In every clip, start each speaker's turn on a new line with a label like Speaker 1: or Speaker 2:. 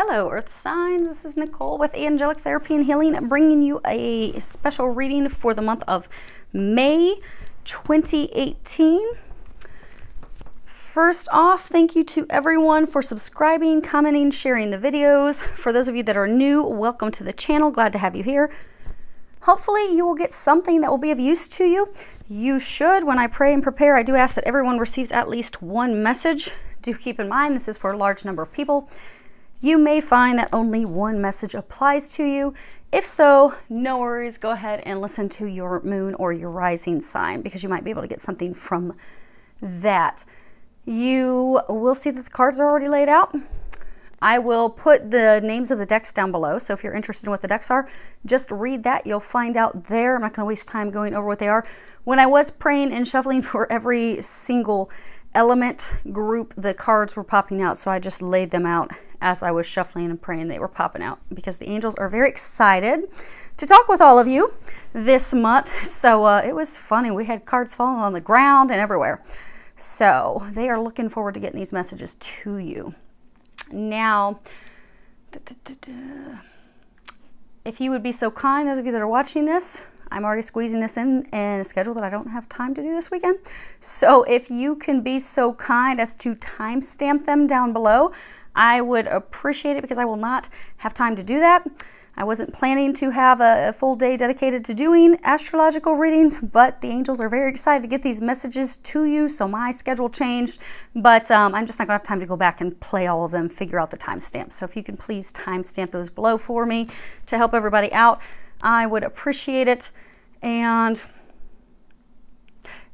Speaker 1: Hello, Earth Signs. This is Nicole with Angelic Therapy and Healing, bringing you a special reading for the month of May 2018. First off, thank you to everyone for subscribing, commenting, sharing the videos. For those of you that are new, welcome to the channel. Glad to have you here. Hopefully you will get something that will be of use to you. You should. When I pray and prepare, I do ask that everyone receives at least one message. Do keep in mind this is for a large number of people. You may find that only one message applies to you. If so, no worries. Go ahead and listen to your moon or your rising sign because you might be able to get something from that. You will see that the cards are already laid out. I will put the names of the decks down below. So if you're interested in what the decks are, just read that. You'll find out there. I'm not going to waste time going over what they are. When I was praying and shuffling for every single element group, the cards were popping out. So I just laid them out as I was shuffling and praying. They were popping out because the angels are very excited to talk with all of you this month. So it was funny. We had cards falling on the ground and everywhere. So they are looking forward to getting these messages to you. Now, if you would be so kind, those of you that are watching this, I'm already squeezing this in a schedule that I don't have time to do this weekend. So if you can be so kind as to timestamp them down below, I would appreciate it because I will not have time to do that. I wasn't planning to have a full day dedicated to doing astrological readings, but the angels are very excited to get these messages to you, so my schedule changed. But I'm just not going to have time to go back and play all of them, figure out the timestamps. So if you can please timestamp those below for me to help everybody out, I would appreciate it. And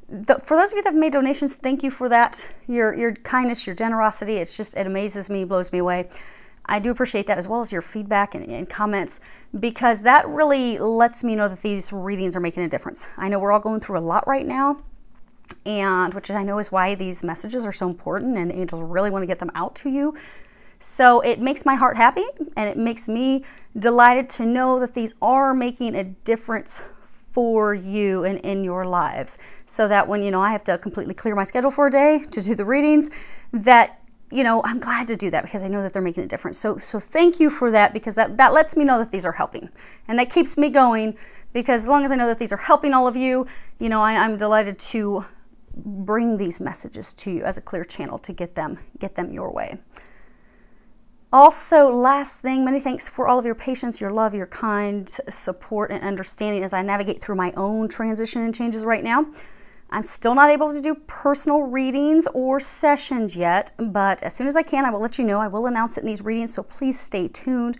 Speaker 1: for those of you that have made donations, thank you for that. Your kindness, your generosity, it amazes me, blows me away. I do appreciate that, as well as your feedback and comments, because that really lets me know that these readings are making a difference. I know we're all going through a lot right now, and which I know is why these messages are so important, and the angels really want to get them out to you. So it makes my heart happy, and it makes me delighted to know that these are making a difference for you and in your lives, so that when I have to completely clear my schedule for a day to do the readings, that I'm glad to do that because I know that they're making a difference. So thank you for that, because that lets me know that these are helping, and that keeps me going, because as long as I know that these are helping all of you, I'm delighted to bring these messages to you as a clear channel to get them your way. Also, last thing, many thanks for all of your patience, your love, your kind support and understanding as I navigate through my own transition and changes right now. I'm still not able to do personal readings or sessions yet, but as soon as I can, I will let you know. I will announce it in these readings, so please stay tuned.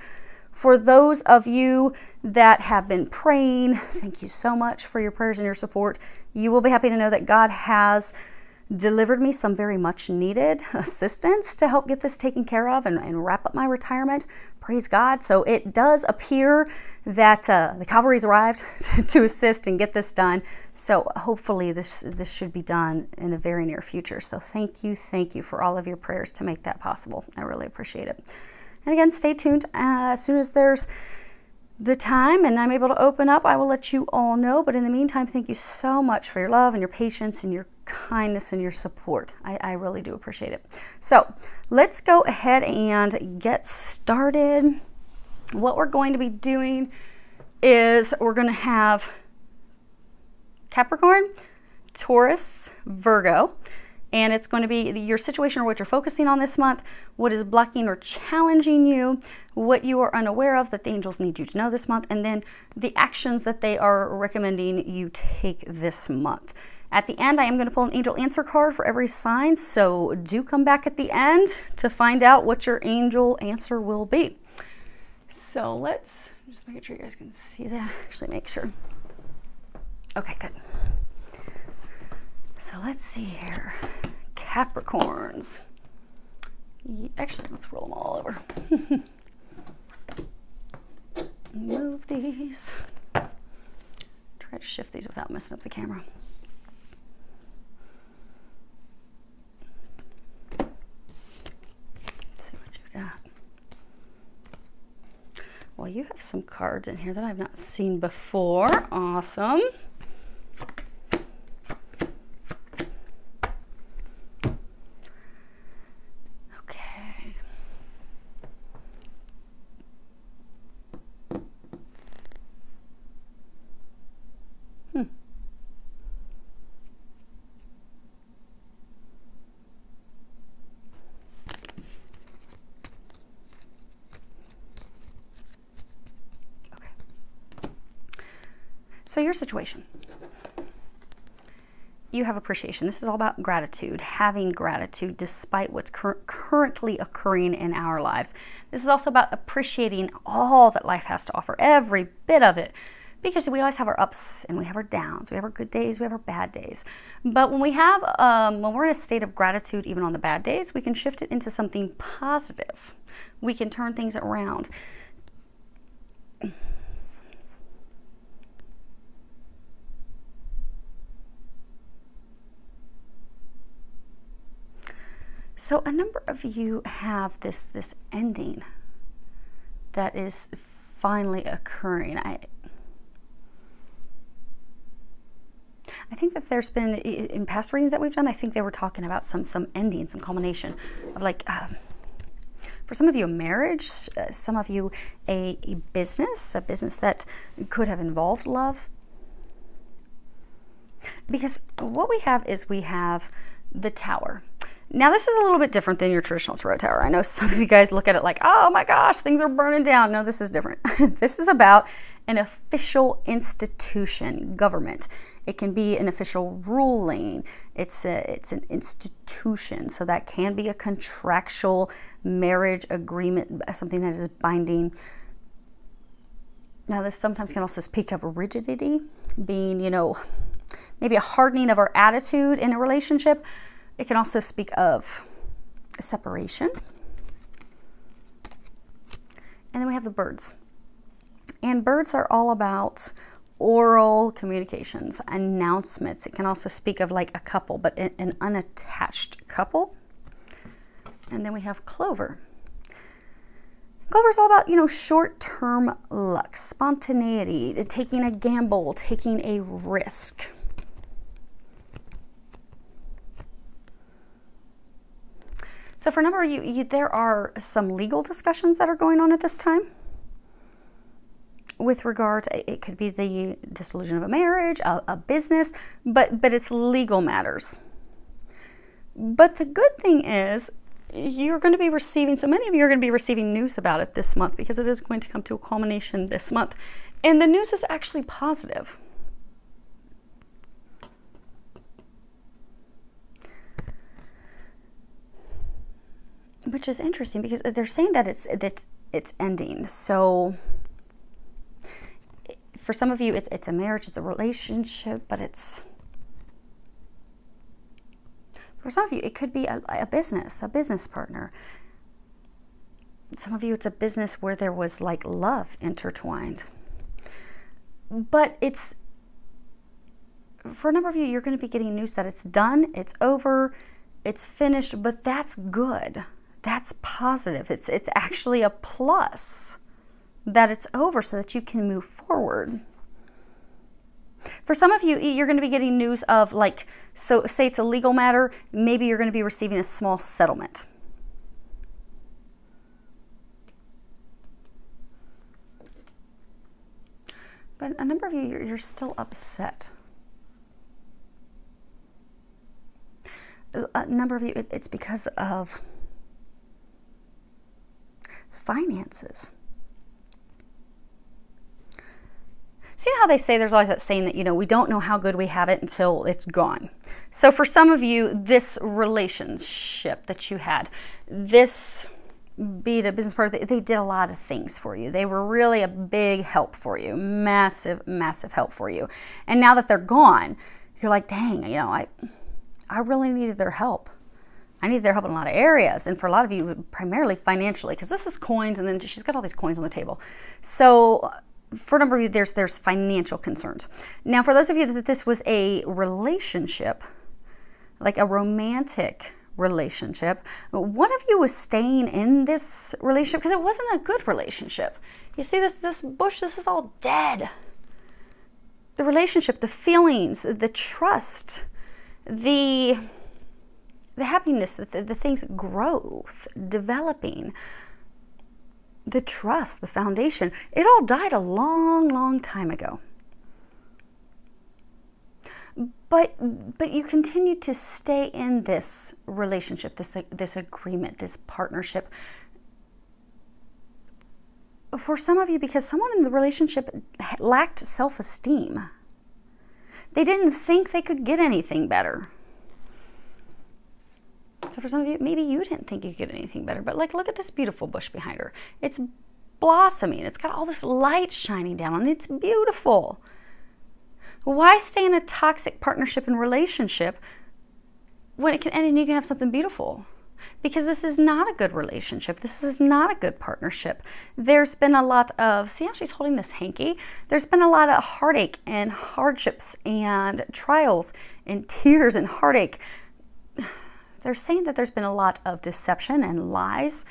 Speaker 1: For those of you that have been praying, thank you so much for your prayers and your support. You will be happy to know that God has delivered me some very much needed assistance to help get this taken care of and wrap up my retirement. Praise God. So it does appear that the cavalry's arrived to assist and get this done. So hopefully this should be done in a very near future. So thank you for all of your prayers to make that possible. I really appreciate it. And again, stay tuned. As soon as there's the time and I'm able to open up, I will let you all know. But in the meantime, thank you so much for your love and your patience and your kindness and your support. I really do appreciate it. So let's go ahead and get started. What we're going to be doing is we're going to have Capricorn, Taurus, Virgo, and it's going to be your situation or what you're focusing on this month, what is blocking or challenging you, what you are unaware of that the angels need you to know this month, and then the actions that they are recommending you take this month. At the end, I am going to pull an angel answer card for every sign, so do come back at the end to find out what your angel answer will be. So let's just make sure you guys can see that. Actually, make sure. Okay, good. So let's see here. Capricorns. Actually, let's roll them all over. Move these. Try to shift these without messing up the camera. Let's see what you've got. Well, you have some cards in here that I've not seen before. Awesome. So your situation. You have appreciation. This is all about gratitude, having gratitude despite what's currently occurring in our lives. This is also about appreciating all that life has to offer, every bit of it, because we always have our ups and we have our downs. We have our good days, we have our bad days. But when we're in a state of gratitude, even on the bad days, we can shift it into something positive. We can turn things around. So a number of you have this ending that is finally occurring. I think that there's been, in past readings that we've done, I think they were talking about some ending, some culmination of like, for some of you a marriage, some of you a business that could have involved love. Because what we have is we have the Tower. Now, this is a little bit different than your traditional tarot tower. I know some of you guys look at it like, oh my gosh, things are burning down. No, this is different. This is about an official institution, government. It can be an official ruling. It's an institution. So that can be a contractual marriage agreement, something that is binding. Now, this sometimes can also speak of rigidity, being, maybe a hardening of our attitude in a relationship. It can also speak of separation. And then we have the birds. And birds are all about oral communications, announcements. It can also speak of like a couple, but an unattached couple. And then we have clover. Clover is all about, short-term luck, spontaneity, taking a gamble, taking a risk. So for a number of you, there are some legal discussions that are going on at this time. With regard to, it could be the dissolution of a marriage, a business, but it's legal matters. But the good thing is, you're going to be receiving, so many of you are going to be receiving news about it this month, because it is going to come to a culmination this month. And the news is actually positive. Which is interesting, because they're saying that it's ending. So for some of you, it's a marriage, it's a relationship, but for some of you, it could be a business partner. Some of you, it's a business where there was like love intertwined. But for a number of you, you're going to be getting news that it's done, it's over, it's finished, but that's good. That's positive. It's actually a plus that it's over so that you can move forward. For some of you, you're going to be getting news of like, so say it's a legal matter, maybe you're going to be receiving a small settlement. But a number of you, you're still upset. A number of you, it's because of finances. So you know how they say, there's always that saying that, we don't know how good we have it until it's gone. So for some of you, this relationship that you had, this, be it a business partner, they did a lot of things for you. They were really a big help for you, massive, massive help for you. And now that they're gone, you're like, dang, I really needed their help. I need their help in a lot of areas. And for a lot of you, primarily financially, because this is coins, and then she's got all these coins on the table. So for a number of you, there's financial concerns. Now, for those of you that this was a relationship, like a romantic relationship, one of you was staying in this relationship because it wasn't a good relationship. You see this bush, this is all dead. The relationship, the feelings, the trust, the happiness, the things, growth, developing, the trust, the foundation, it all died a long, long time ago. But you continue to stay in this relationship, this agreement, this partnership. For some of you, because someone in the relationship lacked self-esteem. They didn't think they could get anything better. So for some of you, maybe you didn't think you could get anything better, but like, look at this beautiful bush behind her. It's blossoming. It's got all this light shining down on it. It's beautiful. Why stay in a toxic partnership and relationship when it can end and you can have something beautiful? Because this is not a good relationship. This is not a good partnership. There's been a lot of, see how she's holding this hanky? There's been a lot of heartache and hardships and trials and tears and heartache. They're saying that there's been a lot of deception and lies.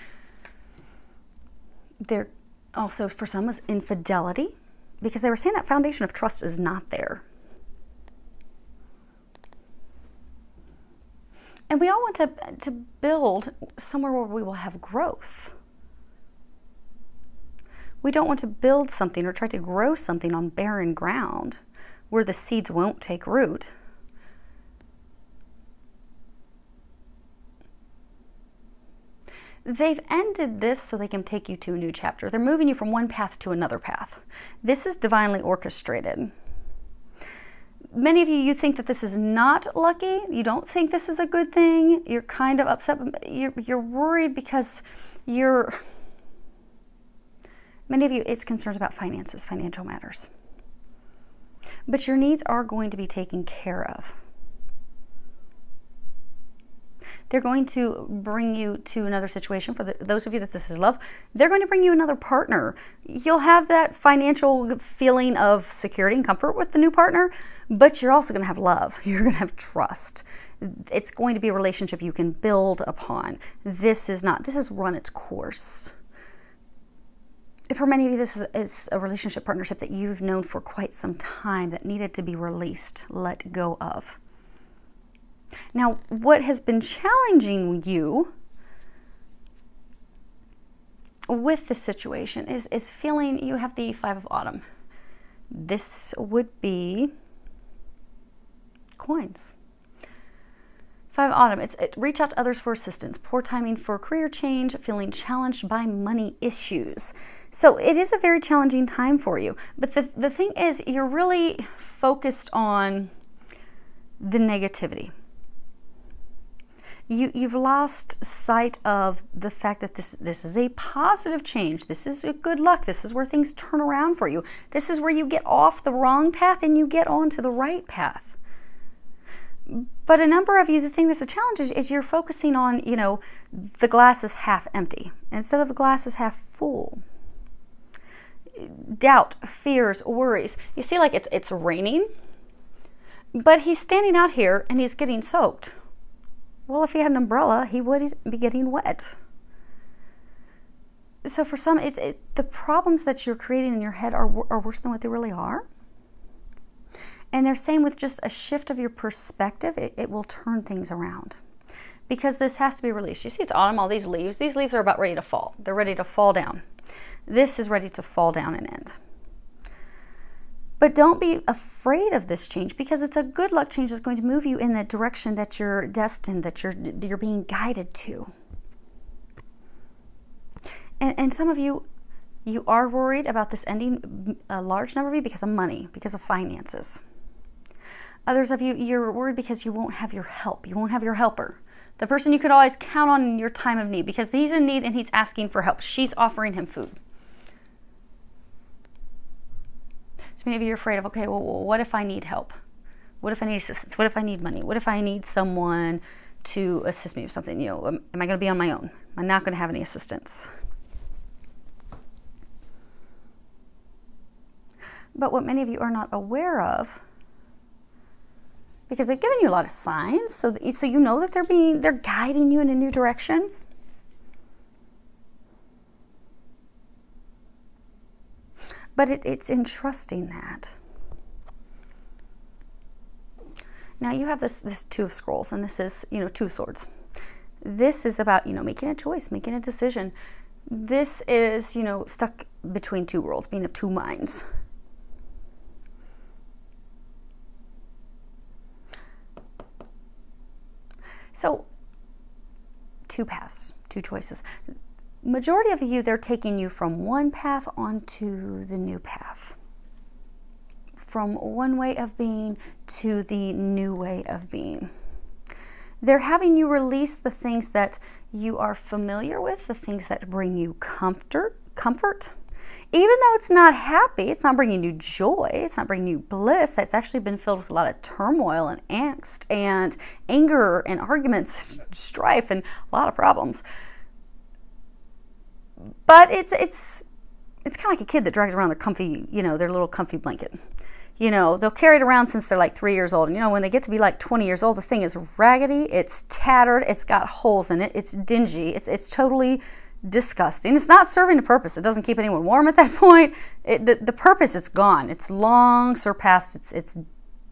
Speaker 1: There also, for some, was infidelity, because they were saying that foundation of trust is not there. And we all want to build somewhere where we will have growth. We don't want to build something or try to grow something on barren ground where the seeds won't take root. They've ended this so they can take you to a new chapter. They're moving you from one path to another path. This is divinely orchestrated. Many of you, you think that this is not lucky. You don't think this is a good thing. You're kind of upset. You're worried because many of you, it's concerns about finances, financial matters. But your needs are going to be taken care of. They're going to bring you to another situation. For those of you that this is love, they're going to bring you another partner. You'll have that financial feeling of security and comfort with the new partner, but you're also going to have love. You're going to have trust. It's going to be a relationship you can build upon. This has run its course. For many of you, this is a relationship partnership that you've known for quite some time that needed to be released, let go of. Now, what has been challenging you with the situation is feeling you have the Five of Autumn. This would be coins. Five of Autumn, reach out to others for assistance, poor timing for career change, feeling challenged by money issues. So it is a very challenging time for you. But the thing is, you're really focused on the negativity. You've lost sight of the fact that this is a positive change. This is a good luck. This is where things turn around for you. This is where you get off the wrong path and you get onto the right path. But a number of you, the thing that's a challenge is you're focusing on, the glass is half empty instead of the glass is half full. Doubt, fears, worries. You see, like it's raining, but he's standing out here and he's getting soaked. Well, if he had an umbrella, he would be getting wet. So for some, the problems that you're creating in your head are worse than what they really are. And they're saying with just a shift of your perspective, it will turn things around. Because this has to be released. You see, it's autumn, all these leaves. These leaves are about ready to fall. They're ready to fall down. This is ready to fall down and end. But don't be afraid of this change, because it's a good luck change that's going to move you in the direction that you're destined, that you're being guided to. And some of you are worried about this ending, a large number of you, because of money, because of finances. Others of you, you're worried because you won't have your help. You won't have your helper. The person you could always count on in your time of need, because he's in need and he's asking for help. She's offering him food. Maybe you're afraid of, okay, well, what if I need help? What if I need assistance? What if I need money? What if I need someone to assist me with something? Am I going to be on my own? Am I not going to have any assistance? But what many of you are not aware of, because they've given you a lot of signs, so you know that they're guiding you in a new direction. But it's in trusting that. Now you have this Two of Scrolls, and this is, Two of Swords. This is about, making a choice, making a decision. This is, stuck between two worlds, being of two minds. So, two paths, two choices. Majority of you, they're taking you from one path onto the new path. from one way of being to the new way of being. They're having you release the things that you are familiar with, the things that bring you comfort. Even though it's not happy, it's not bringing you joy, it's not bringing you bliss, it's actually been filled with a lot of turmoil and angst and anger and arguments, strife, and a lot of problems. But it's kind of like a kid that drags around their comfy, their little comfy blanket. They'll carry it around since they're like 3 years old. And, when they get to be like 20 years old, the thing is raggedy, it's tattered, it's got holes in it, it's dingy, it's totally disgusting. It's not serving a purpose. It doesn't keep anyone warm at that point. The purpose is gone. It's long surpassed its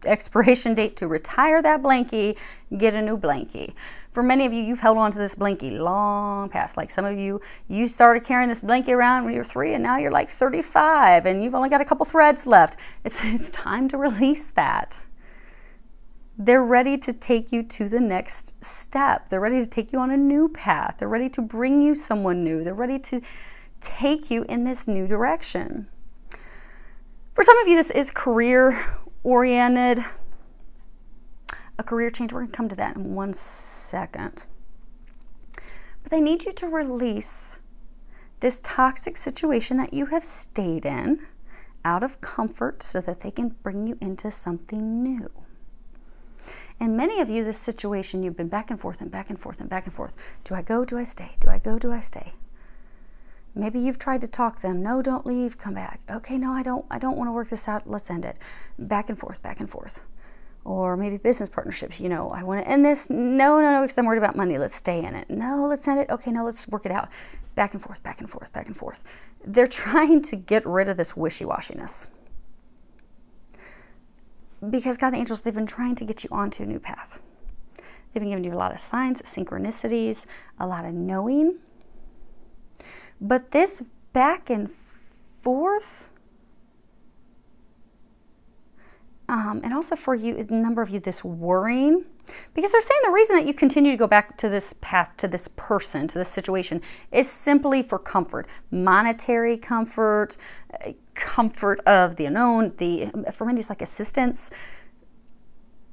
Speaker 1: expiration date to retire that blankie, get a new blankie. For many of you, you've held on to this blankie long past. Like some of you started carrying this blankie around when you were 3 and now you're like 35 and you've only got a couple threads left. It's time to release that. They're ready to take you to the next step. They're ready to take you on a new path. They're ready to bring you someone new. They're ready to take you in this new direction. For some of you, this is career-oriented. A career change. We're going to come to that in 1 second. But they need you to release this toxic situation that you have stayed in out of comfort so that they can bring you into something new. And many of you, this situation, you've been back and forth and back and forth and back and forth. Do I go? Do I stay? Do I go? Do I stay? Maybe you've tried to talk them. No, don't leave. Come back. Okay, no, I don't want to work this out. Let's end it. Back and forth, back and forth. Or maybe business partnerships. I want to end this. No, because I'm worried about money. Let's stay in it. No, let's end it. Okay, no, let's work it out. Back and forth, back and forth, back and forth. They're trying to get rid of this wishy-washiness. Because God, the angels, they've been trying to get you onto a new path. They've been giving you a lot of signs, synchronicities, a lot of knowing. But this back and forth, and also for you, a number of you, this worrying, because they're saying the reason that you continue to go back to this path, to this person, to this situation, is simply for comfort, monetary comfort, comfort of the unknown, for many it's like assistance,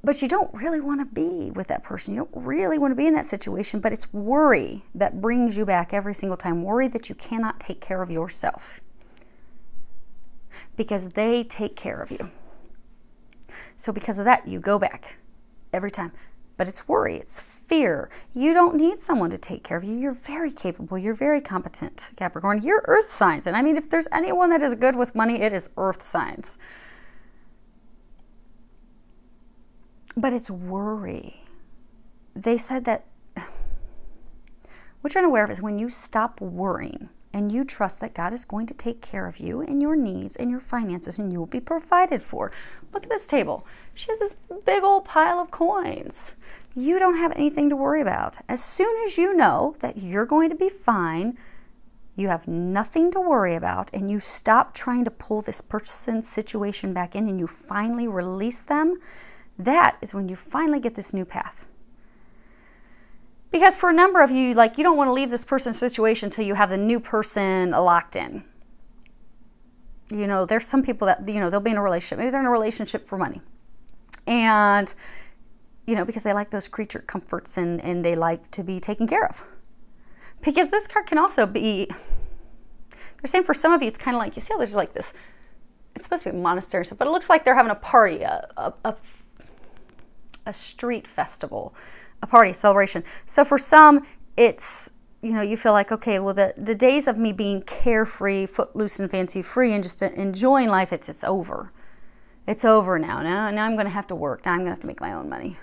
Speaker 1: but you don't really want to be with that person. You don't really want to be in that situation, but it's worry that brings you back every single time. Worry that you cannot take care of yourself because they take care of you. So because of that, you go back every time. But it's worry, it's fear. You don't need someone to take care of you. You're very capable. You're very competent, Capricorn. You're earth signs. And I mean, if there's anyone that is good with money, it is earth signs. But it's worry. They said that what you're unaware of is when you stop worrying and you trust that God is going to take care of you and your needs and your finances and you will be provided for. Look at this table. She has this big old pile of coins. You don't have anything to worry about. As soon as you know that you're going to be fine, you have nothing to worry about, and you stop trying to pull this person's situation back in and you finally release them, that is when you finally get this new path. Because for a number of you, you don't want to leave this person's situation until you have the new person locked in. There's some people that, they'll be in a relationship. Maybe they're in a relationship for money. And, because they like those creature comforts and they like to be taken care of. Because this card can also be, they're saying for some of you, it's kind of like, you see how there's like this, it's supposed to be a monastery, but it looks like they're having a party, a street festival, a party, celebration. So for some, it's, you feel like, okay, well, the days of me being carefree, footloose and fancy free and just enjoying life, it's over. It's over now. Now I'm going to have to work. Now I'm going to have to make my own money.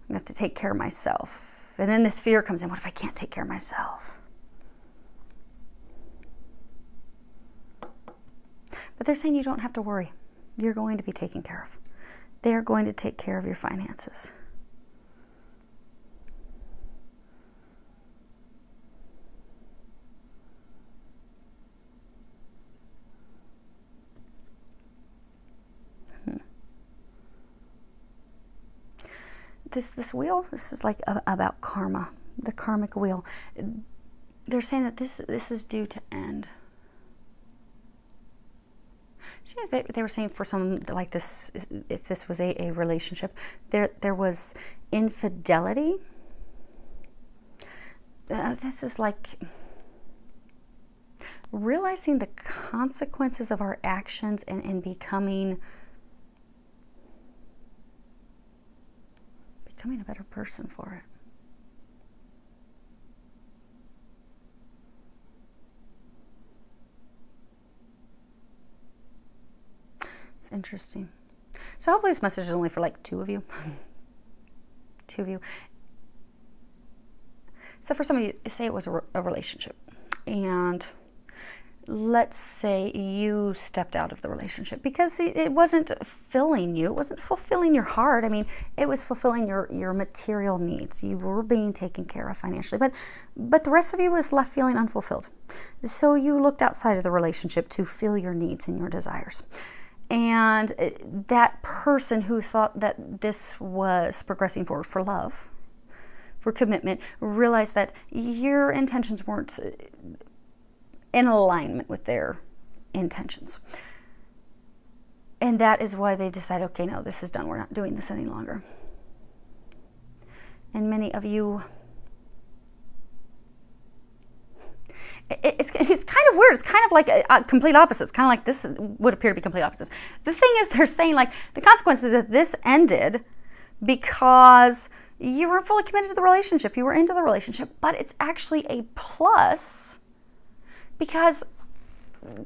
Speaker 1: I'm going to have to take care of myself. And then this fear comes in. What if I can't take care of myself? But they're saying you don't have to worry. You're going to be taken care of. They're going to take care of your finances. This wheel, this is like about karma, the karmic wheel. They're saying that this is due to end. They were saying for some like this, if this was a relationship, there was infidelity. This is like realizing the consequences of our actions and becoming a better person for it. It's interesting. So hopefully this message is only for like 2 of you. 2 of you. So for some of you, say it was a relationship, and let's say you stepped out of the relationship because it wasn't filling you. It wasn't fulfilling your heart. I mean, it was fulfilling your material needs. You were being taken care of financially, but the rest of you was left feeling unfulfilled. So you looked outside of the relationship to fill your needs and your desires. And that person who thought that this was progressing forward for love, for commitment, realized that your intentions weren't in alignment with their intentions. And that is why they decide, okay, no, this is done. We're not doing this any longer. And many of you, it's kind of weird. It's kind of like a complete opposite. It's kind of like this would appear to be complete opposites. The thing is, they're saying like the consequences of this ended because you weren't fully committed to the relationship. You were into the relationship, but it's actually a plus because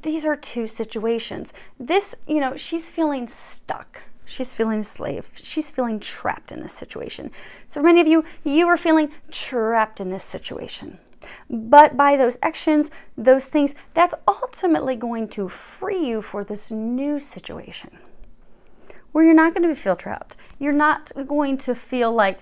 Speaker 1: these are 2 situations. This, she's feeling stuck. She's feeling a slave. She's feeling trapped in this situation. So for many of you, you are feeling trapped in this situation. But by those actions, those things, that's ultimately going to free you for this new situation where you're not going to feel trapped. You're not going to feel like,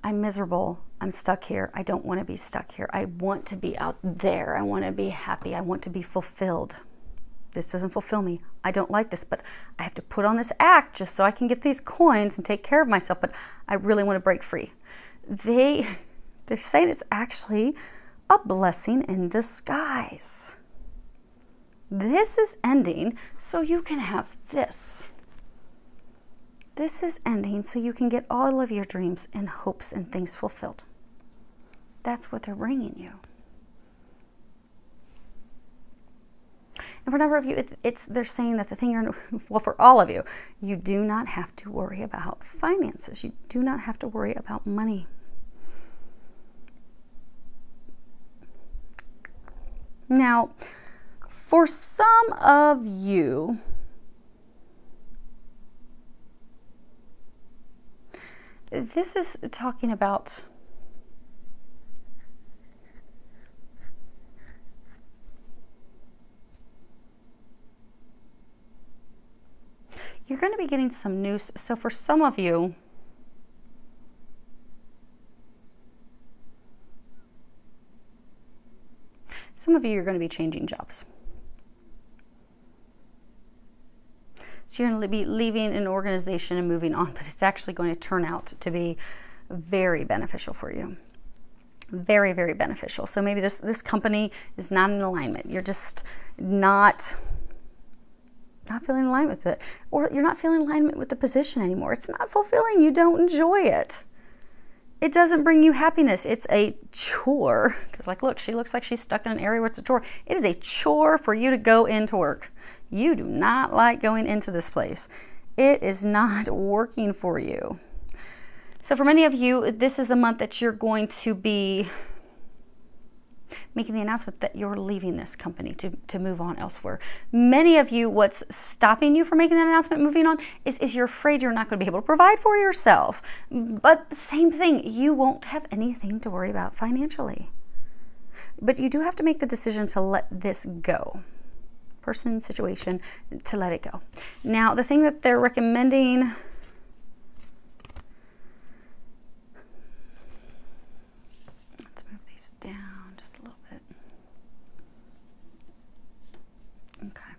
Speaker 1: I'm miserable. I'm stuck here. I don't want to be stuck here. I want to be out there. I want to be happy. I want to be fulfilled. This doesn't fulfill me. I don't like this, but I have to put on this act just so I can get these coins and take care of myself, but I really want to break free. They're saying it's actually a blessing in disguise. This is ending so you can have this. This is ending so you can get all of your dreams and hopes and things fulfilled. That's what they're bringing you. And for a number of you, they're saying that the thing well, for all of you, you do not have to worry about finances. You do not have to worry about money. Now, for some of you, this is talking about you're going to be getting some news. So for some of you, you're going to be changing jobs. So you're going to be leaving an organization and moving on, but it's actually going to turn out to be very beneficial for you. Very, very beneficial. So maybe this company is not in alignment. You're just not feeling in alignment with it. Or you're not feeling in alignment with the position anymore. It's not fulfilling. You don't enjoy it. It doesn't bring you happiness. It's a chore. Because like, look, she looks like she's stuck in an area where it's a chore. It is a chore for you to go into work. You do not like going into this place. It is not working for you. So for many of you, this is the month that you're going to be making the announcement that you're leaving this company to move on elsewhere. Many of you, what's stopping you from making that announcement, moving on, is you're afraid you're not going to be able to provide for yourself. But the same thing, you won't have anything to worry about financially. But you do have to make the decision to let this go. Person, situation, to let it go. Now, the thing that they're recommending, let's move these down just a little bit. Okay.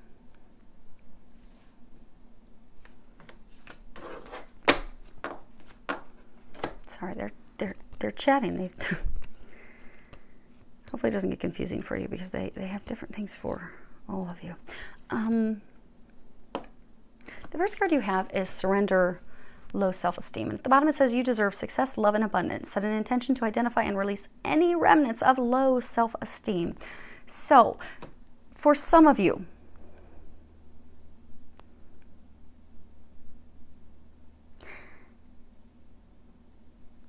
Speaker 1: Sorry, they're chatting. Hopefully it doesn't get confusing for you because they have different things for all of you. The first card you have is Surrender, Low Self-Esteem. And at the bottom it says you deserve success, love, and abundance. Set an intention to identify and release any remnants of low self-esteem. So, for some of you,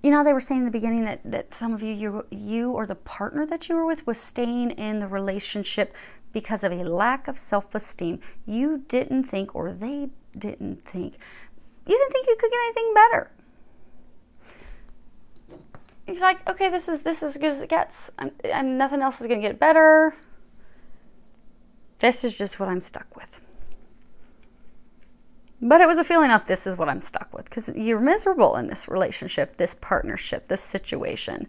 Speaker 1: you know, they were saying in the beginning that some of you or the partner that you were with was staying in the relationship because of a lack of self-esteem. You didn't think, or they didn't think, you didn't think you could get anything better. You're like, okay, this is as good as it gets. I'm nothing else is going to get better. This is just what I'm stuck with. But it was a feeling of this is what I'm stuck with, because you're miserable in this relationship, this partnership, this situation.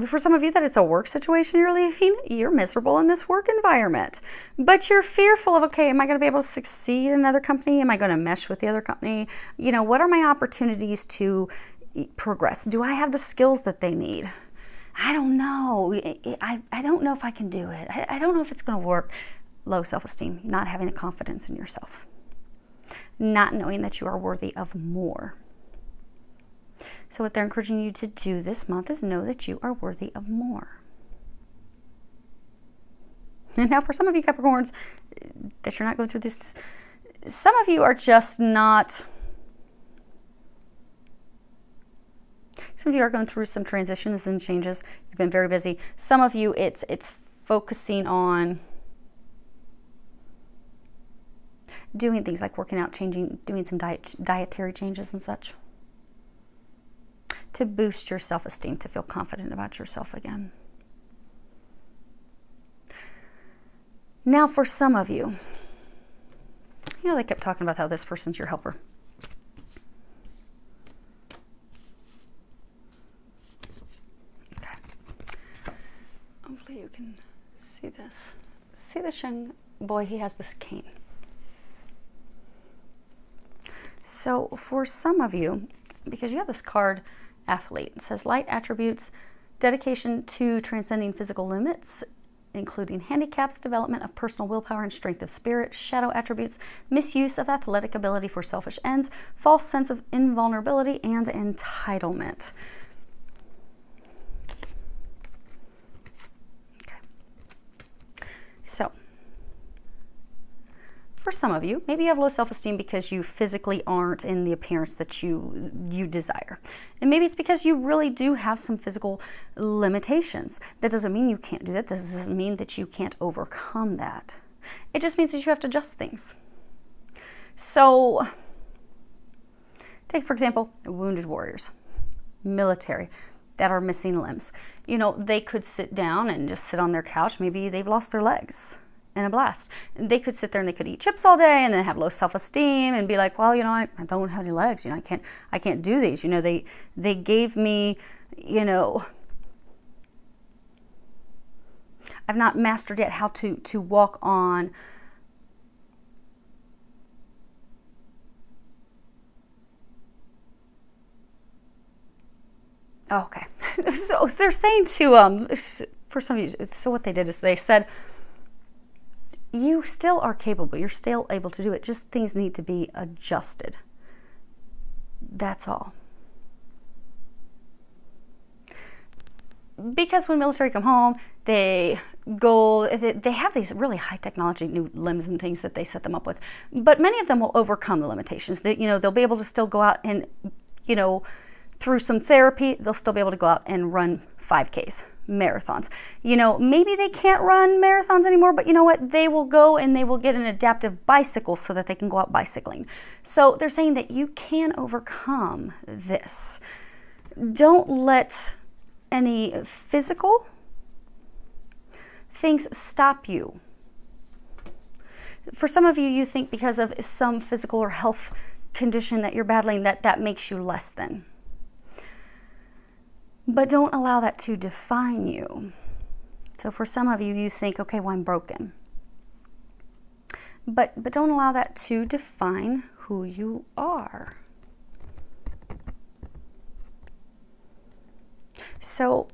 Speaker 1: For some of you that it's a work situation you're leaving, you're miserable in this work environment. But you're fearful of, okay, am I going to be able to succeed in another company? Am I going to mesh with the other company? You know, what are my opportunities to progress? Do I have the skills that they need? I don't know. I don't know if I can do it. I don't know if it's going to work. Low self-esteem, not having the confidence in yourself. Not knowing that you are worthy of more. So what they're encouraging you to do this month is know that you are worthy of more. And now for some of you Capricorns, that you're not going through this, some of you are just not, some of you are going through some transitions and changes. You've been very busy. Some of you, it's focusing on doing things like working out, doing some dietary changes and such, to boost your self-esteem, to feel confident about yourself again. Now for some of you, you know, they kept talking about how this person's your helper. Okay. Hopefully you can see this. See this young boy, he has this cane. So for some of you, because you have this card, Athlete, it says light attributes, dedication to transcending physical limits, including handicaps, development of personal willpower and strength of spirit, shadow attributes, misuse of athletic ability for selfish ends, false sense of invulnerability, and entitlement. Okay. So, for some of you, maybe you have low self-esteem because you physically aren't in the appearance that you desire. And maybe it's because you really do have some physical limitations. That doesn't mean you can't do that. This doesn't mean that you can't overcome that. It just means that you have to adjust things. So, take for example, wounded warriors, military, that are missing limbs. You know, they could sit down and just sit on their couch. Maybe they've lost their legs in a blast. They could sit there and they could eat chips all day and then have low self-esteem and be like, well, you know, I don't have any legs. You know, I can't do these. You know, they gave me, you know, I've not mastered yet how to walk on okay. So they're saying to for some of you, so what they did is they said, you still are capable. You're still able to do it. Just things need to be adjusted. That's all. Because when military come home, they have these really high technology new limbs and things that they set them up with. But many of them will overcome the limitations. That, you know, they'll be able to still go out and, you know, through some therapy, they'll still be able to go out and run 5Ks, marathons. You know, maybe they can't run marathons anymore, but you know what? They will go and they will get an adaptive bicycle so that they can go out bicycling. So they're saying that you can overcome this. Don't let any physical things stop you. For some of you, you think because of some physical or health condition that you're battling that makes you less than. But don't allow that to define you. So for some of you, you think, okay, well, I'm broken. But don't allow that to define who you are. So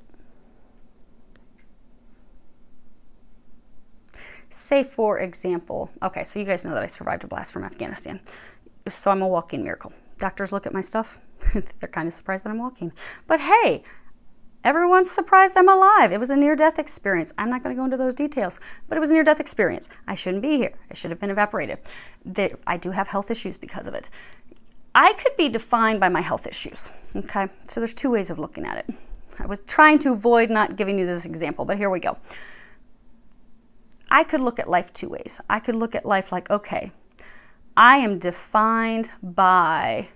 Speaker 1: Say, for example, okay, so you guys know that I survived a blast from Afghanistan. So I'm a walking miracle. Doctors look at my stuff. They're kind of surprised that I'm walking. But hey, everyone's surprised I'm alive. It was a near-death experience. I'm not going to go into those details, but it was a near-death experience. I shouldn't be here. I should have been evaporated. I do have health issues because of it. I could be defined by my health issues, okay? So there's two ways of looking at it. I was trying to avoid not giving you this example, but here we go. I could look at life two ways. I could look at life like, okay, I am defined by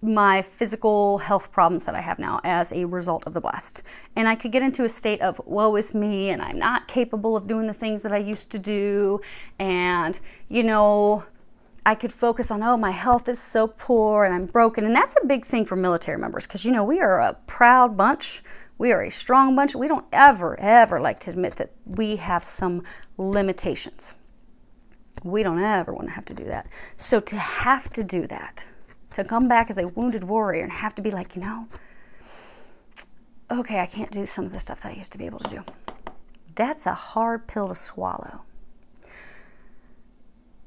Speaker 1: my physical health problems that I have now as a result of the blast. And I could get into a state of woe is me, and I'm not capable of doing the things that I used to do. And, you know, I could focus on, oh, my health is so poor and I'm broken. And that's a big thing for military members because, you know, we are a proud bunch. We are a strong bunch. We don't ever, ever like to admit that we have some limitations. We don't ever want to have to do that. So to have to do that, to come back as a wounded warrior and have to be like, you know, okay, I can't do some of the stuff that I used to be able to do. That's a hard pill to swallow.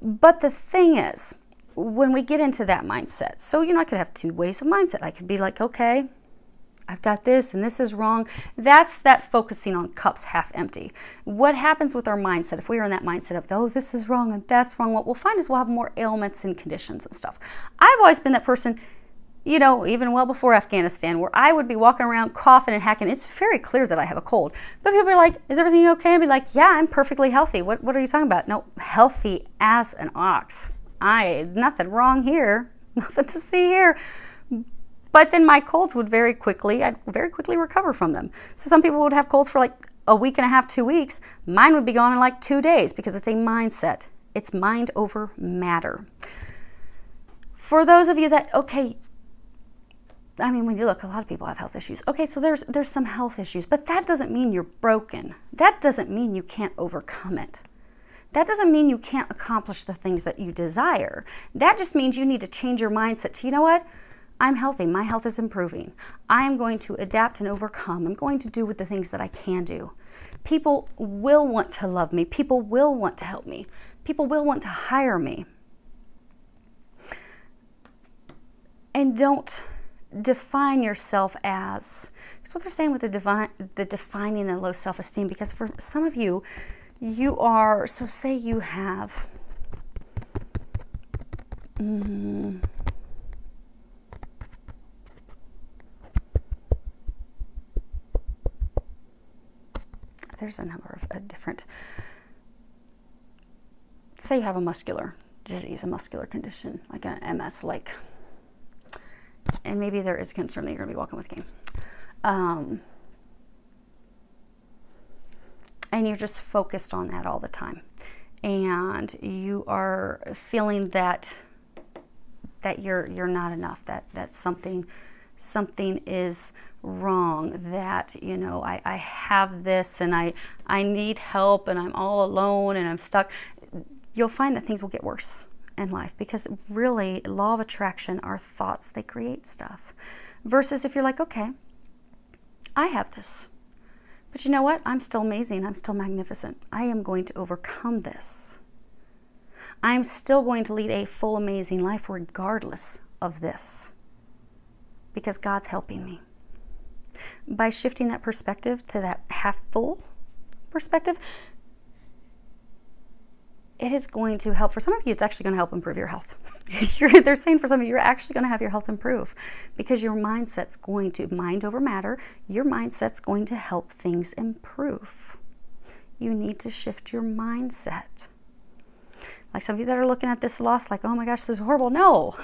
Speaker 1: But the thing is, when we get into that mindset, so, you know, I could have two ways of mindset. I could be like, okay, I've got this and this is wrong. That's that focusing on cups half empty. What happens with our mindset, if we are in that mindset of, oh, this is wrong and that's wrong, what we'll find is we'll have more ailments and conditions and stuff. I've always been that person, you know, even well before Afghanistan, where I would be walking around coughing and hacking. It's very clear that I have a cold. But people are like, is everything okay? I'd be like, yeah, I'm perfectly healthy. What are you talking about? No, healthy as an ox. Nothing wrong here. Nothing to see here. But then my colds would I'd very quickly recover from them. So some people would have colds for like a week and a half, 2 weeks. Mine would be gone in like 2 days because it's a mindset. It's mind over matter. For those of you that, okay, I mean, when you look, a lot of people have health issues. Okay, so there's some health issues, but that doesn't mean you're broken. That doesn't mean you can't overcome it. That doesn't mean you can't accomplish the things that you desire. That just means you need to change your mindset to, you know what? I'm healthy. My health is improving. I'm going to adapt and overcome. I'm going to do with the things that I can do. People will want to love me. People will want to help me. People will want to hire me. And don't define yourself as, because what they're saying with the defining the low self-esteem, because for some of you, you are, so say you have, there's a number of different, say you have a muscular disease, a muscular condition, like an MS, like, and maybe there is concern that you're going to be walking with cane. And you're just focused on that all the time. And you are feeling that you're not enough, that something is wrong, that, you know, I have this and I need help and I'm all alone and I'm stuck. You'll find that things will get worse in life because really, law of attraction are thoughts. They create stuff. Versus if you're like, okay, I have this, but you know what? I'm still amazing. I'm still magnificent. I am going to overcome this. I'm still going to lead a full, amazing life regardless of this because God's helping me. By shifting that perspective to that half full perspective, it is going to help. For some of you, it's actually going to help improve your health. They're saying for some of you, you're actually going to have your health improve because your mindset's going to, mind over matter, your mindset's going to help things improve. You need to shift your mindset. Like some of you that are looking at this loss like, oh my gosh, this is horrible. No,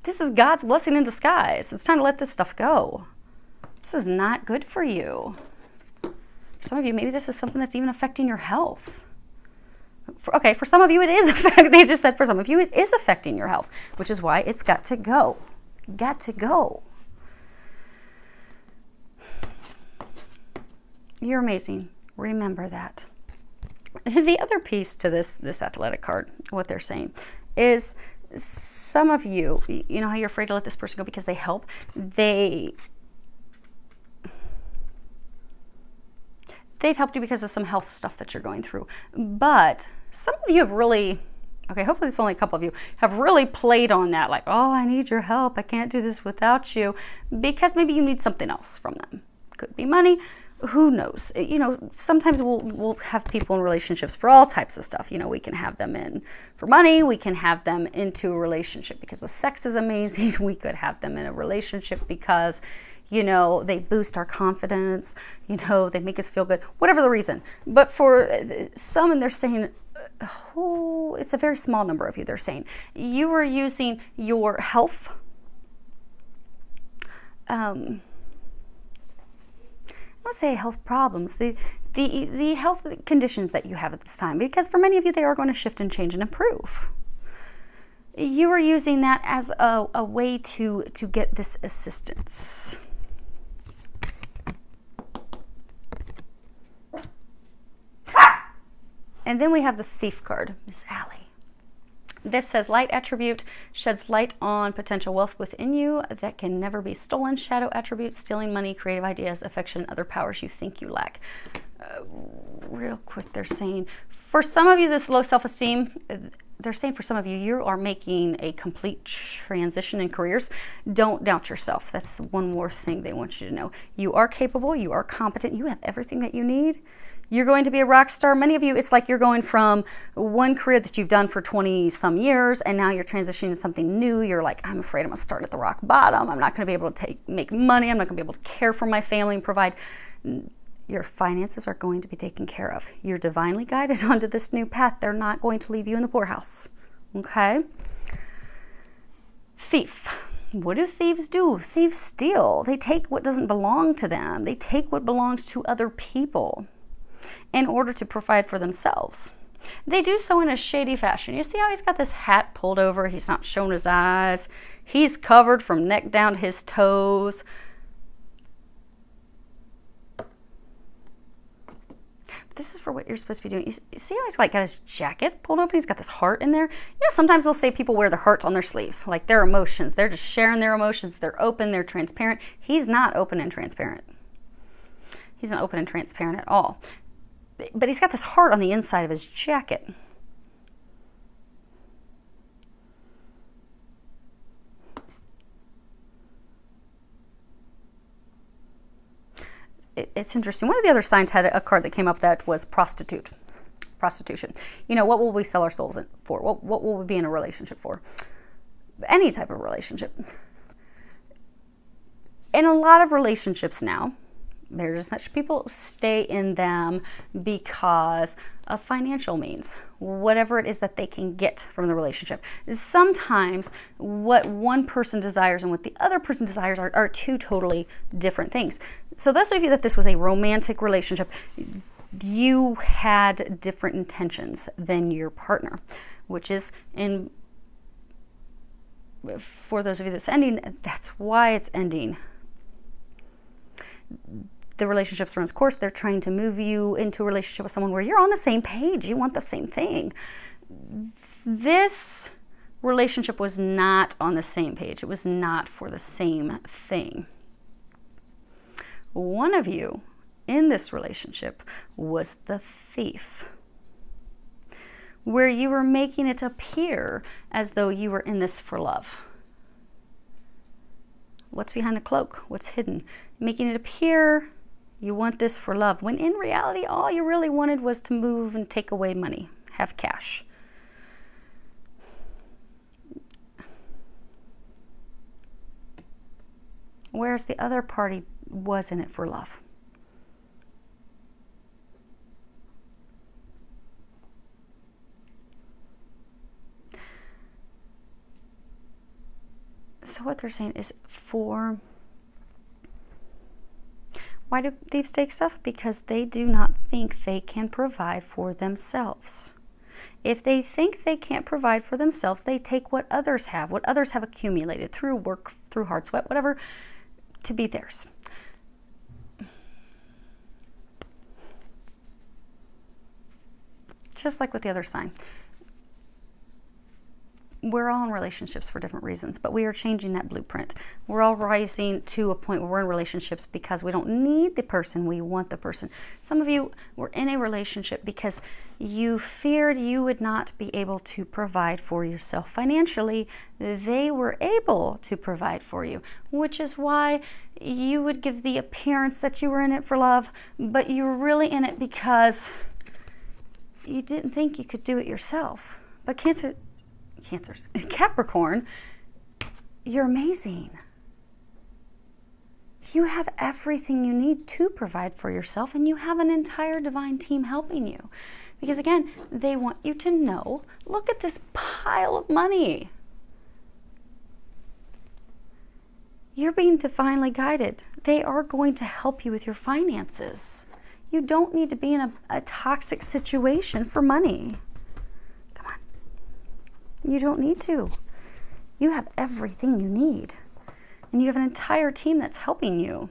Speaker 1: this is God's blessing in disguise. It's time to let this stuff go. This is not good for you. Some of you, maybe this is something that's even affecting your health. For some of you it is, they just said for some of you it is affecting your health, which is why it's got to go. Got to go. You're amazing. Remember that. The other piece to this athletic card, what they're saying, is some of you, you know how you're afraid to let this person go because they help? they've helped you because of some health stuff that you're going through. But some of you have really, okay, hopefully it's only a couple of you, have really played on that, like, oh, I need your help. I can't do this without you, because maybe you need something else from them. Could be money. Who knows? You know, sometimes we'll have people in relationships for all types of stuff. You know, we can have them in for money. We can have them into a relationship because the sex is amazing. We could have them in a relationship because, you know, they boost our confidence. You know, they make us feel good, whatever the reason. But for some, and they're saying, oh, it's a very small number of you, they're saying, you are using your health, I don't say health problems, the health conditions that you have at this time, because for many of you, they are going to shift and change and improve. You are using that as a way to get this assistance. And then we have the Thief card, Miss Allie. This says, light attribute sheds light on potential wealth within you that can never be stolen. Shadow attribute, stealing money, creative ideas, affection, other powers you think you lack. Real quick, they're saying, for some of you, this low self-esteem, they're saying for some of you, you are making a complete transition in careers. Don't doubt yourself. That's one more thing they want you to know. You are capable. You are competent. You have everything that you need. You're going to be a rock star. Many of you, it's like you're going from one career that you've done for 20 some years, and now you're transitioning to something new. You're like, I'm afraid I'm going to start at the rock bottom. I'm not going to be able to make money. I'm not going to be able to care for my family and provide. Your finances are going to be taken care of. You're divinely guided onto this new path. They're not going to leave you in the poorhouse. Okay? Thief. What do thieves do? Thieves steal. They take what doesn't belong to them. They take what belongs to other people in order to provide for themselves. They do so in a shady fashion. You see how he's got this hat pulled over? He's not showing his eyes. He's covered from neck down to his toes. This is for what you're supposed to be doing. You see how he's like got his jacket pulled open? He's got this heart in there. You know, sometimes they'll say people wear the hearts on their sleeves, like their emotions. They're just sharing their emotions. They're open. They're transparent. He's not open and transparent. He's not open and transparent at all. But he's got this heart on the inside of his jacket. It's interesting. One of the other signs had a card that came up that was prostitution. You know, what will we sell our souls for? What will we be in a relationship for? Any type of relationship. In a lot of relationships now, there's such people stay in them because of financial means, whatever it is that they can get from the relationship. Sometimes what one person desires and what the other person desires are two totally different things. So those of you that this was a romantic relationship, you had different intentions than your partner, which is for those of you that's ending, that's why it's ending. The relationship's run its course. They're trying to move you into a relationship with someone where you're on the same page. You want the same thing. This relationship was not on the same page. It was not for the same thing. One of you in this relationship was the thief, where you were making it appear as though you were in this for love. What's behind the cloak? What's hidden? Making it appear you want this for love, when in reality, all you really wanted was to move and take away money, have cash. Whereas the other party was in it for love. So what they're saying is why do thieves take stuff? Because they do not think they can provide for themselves. If they think they can't provide for themselves, they take what others have accumulated through work, through hard sweat, whatever, to be theirs. Just like with the other sign. We're all in relationships for different reasons, but we are changing that blueprint. We're all rising to a point where we're in relationships because we don't need the person, we want the person. Some of you were in a relationship because you feared you would not be able to provide for yourself financially. They were able to provide for you, which is why you would give the appearance that you were in it for love, but you were really in it because you didn't think you could do it yourself. But Capricorn, you're amazing. You have everything you need to provide for yourself, and you have an entire divine team helping you. Because again, they want you to know, look at this pile of money. You're being divinely guided. They are going to help you with your finances. You don't need to be in a toxic situation for money. Come on. You don't need to. You have everything you need. And you have an entire team that's helping you.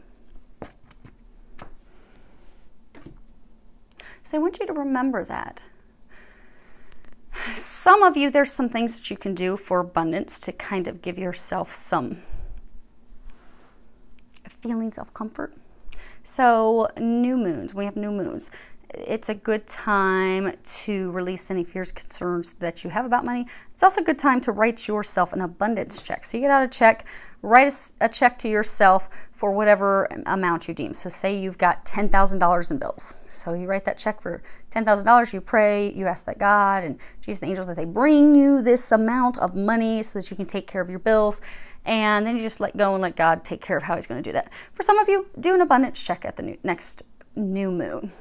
Speaker 1: So I want you to remember that. Some of you, there's some things that you can do for abundance to kind of give yourself some feelings of comfort. So new moons, we have new moons. It's a good time to release any fears, concerns that you have about money. It's also a good time to write yourself an abundance check. So you get out a check, write a check to yourself for whatever amount you deem. So say you've got $10,000 in bills. So you write that check for $10,000, you pray, you ask that God and Jesus and the angels that they bring you this amount of money so that you can take care of your bills. And then you just let go and let God take care of how he's going to do that. For some of you, do an abundance check at the next new moon.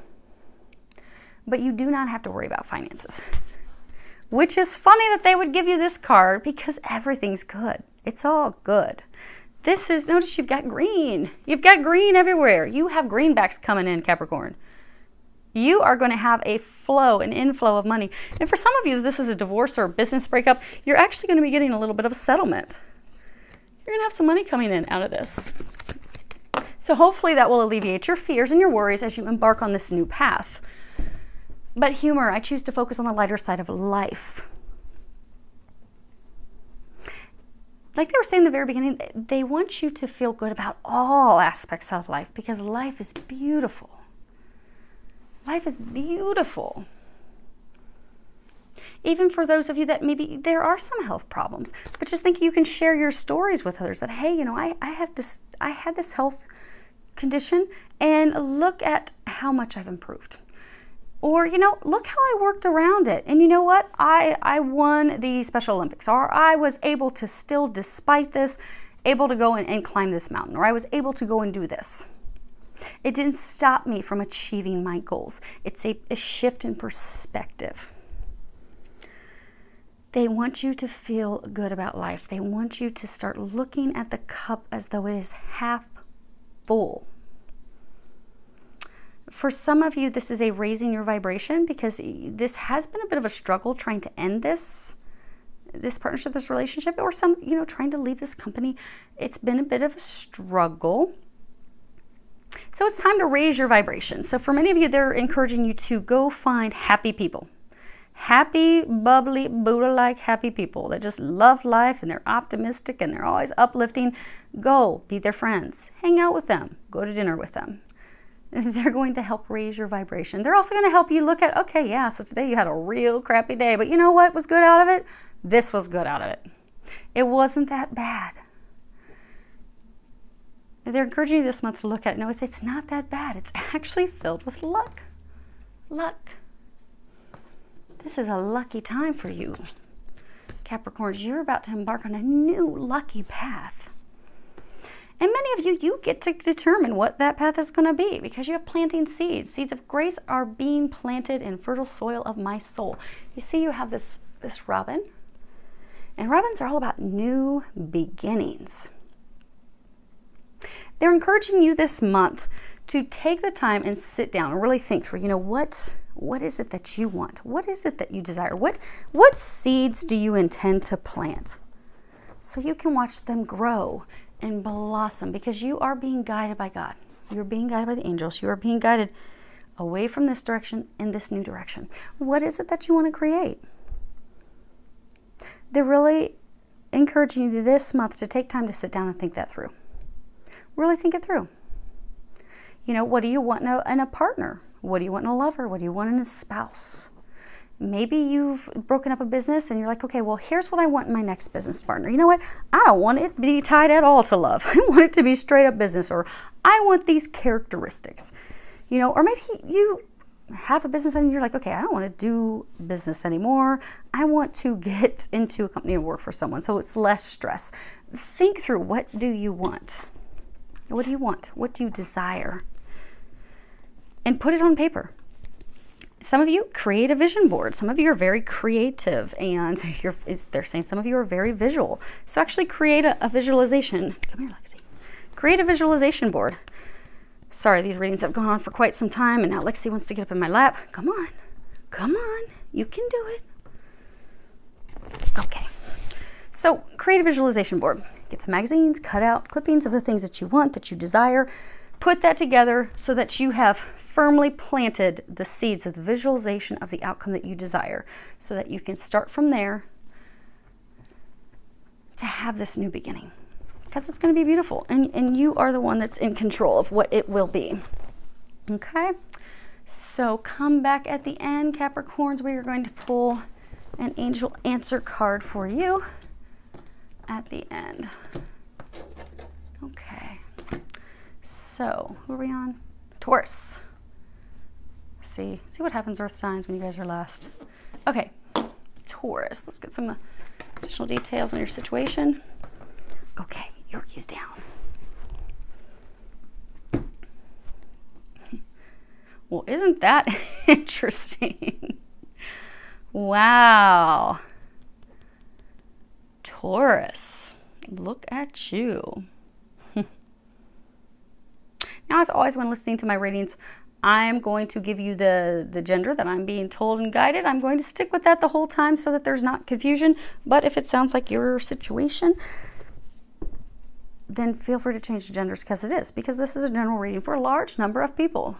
Speaker 1: But you do not have to worry about finances. Which is funny that they would give you this card because everything's good. It's all good. This is, notice you've got green. You've got green everywhere. You have greenbacks coming in, Capricorn. You are going to have a flow, an inflow of money. And for some of you, this is a divorce or a business breakup, you're actually going to be getting a little bit of a settlement. You're going to have some money coming in out of this. So hopefully that will alleviate your fears and your worries as you embark on this new path. But humor, I choose to focus on the lighter side of life. Like they were saying in the very beginning, they want you to feel good about all aspects of life because life is beautiful. Life is beautiful. Even for those of you that maybe there are some health problems, but just think you can share your stories with others that, hey, you know, I had this health condition and look at how much I've improved. Or, you know, look how I worked around it. And you know what? I won the Special Olympics. Or I was able to still, despite this, able to go and climb this mountain. Or I was able to go and do this. It didn't stop me from achieving my goals. It's a shift in perspective. They want you to feel good about life. They want you to start looking at the cup as though it is half full. For some of you, this is a raising your vibration because this has been a bit of a struggle trying to end this partnership, this relationship, or some, you know, trying to leave this company. It's been a bit of a struggle. So it's time to raise your vibration. So for many of you, they're encouraging you to go find happy people. Happy, bubbly, Buddha-like happy people that just love life and they're optimistic and they're always uplifting. Go be their friends. Hang out with them. Go to dinner with them. They're going to help raise your vibration. They're also going to help you look at, okay, yeah, so today you had a real crappy day, but you know what was good out of it? This was good out of it. It wasn't that bad. They're encouraging you this month to look at it. No, it's not that bad. It's actually filled with luck. Luck. This is a lucky time for you, Capricorns. You're about to embark on a new lucky path. And many of you get to determine what that path is going to be because you have planting seeds. Seeds of grace are being planted in fertile soil of my soul. You see, you have this robin. And robins are all about new beginnings. They're encouraging you this month to take the time and sit down and really think through, you know, what is it that you want? What is it that you desire? What seeds do you intend to plant? So you can watch them grow and blossom because you are being guided by God. You're being guided by the angels. You are being guided away from this direction in this new direction. What is it that you want to create? they're really encouraging you this month to take time to sit down and think that through. Really think it through. You know, what do you want in a partner? What do you want in a lover? What do you want in a spouse? Maybe you've broken up a business and you're like, okay, well, here's what I want in my next business partner. You know what? I don't want it to be tied at all to love. I want it to be straight up business, or I want these characteristics. You know, or maybe you have a business and you're like, okay, I don't want to do business anymore. I want to get into a company and work for someone, so it's less stress. Think through, what do you want? What do you want? What do you desire? And put it on paper. Some of you create a vision board. Some of you are very creative, and they're saying some of you are very visual. So actually create a visualization. Come here, Lexi. Create a visualization board. Sorry, these readings have gone on for quite some time, and now Lexi wants to get up in my lap. Come on. Come on. You can do it. Okay. So create a visualization board. Get some magazines, cut out clippings of the things that you want, that you desire. Put that together so that you have firmly planted the seeds of the visualization of the outcome that you desire, so that you can start from there to have this new beginning. Because it's going to be beautiful, and you are the one that's in control of what it will be. Okay? So come back at the end, Capricorns, where you're going to pull an angel answer card for you at the end. Okay. So, who are we on? Taurus. See what happens, earth signs, when you guys are last. Okay, Taurus. Let's get some additional details on your situation. Okay, Yorkie's down. Well, isn't that interesting? Wow. Taurus, look at you. Now, as always, when listening to my readings, I'm going to give you the gender that I'm being told and guided. I'm going to stick with that the whole time so that there's not confusion. But if it sounds like your situation, then feel free to change the genders, because it is. Because this is a general reading for a large number of people.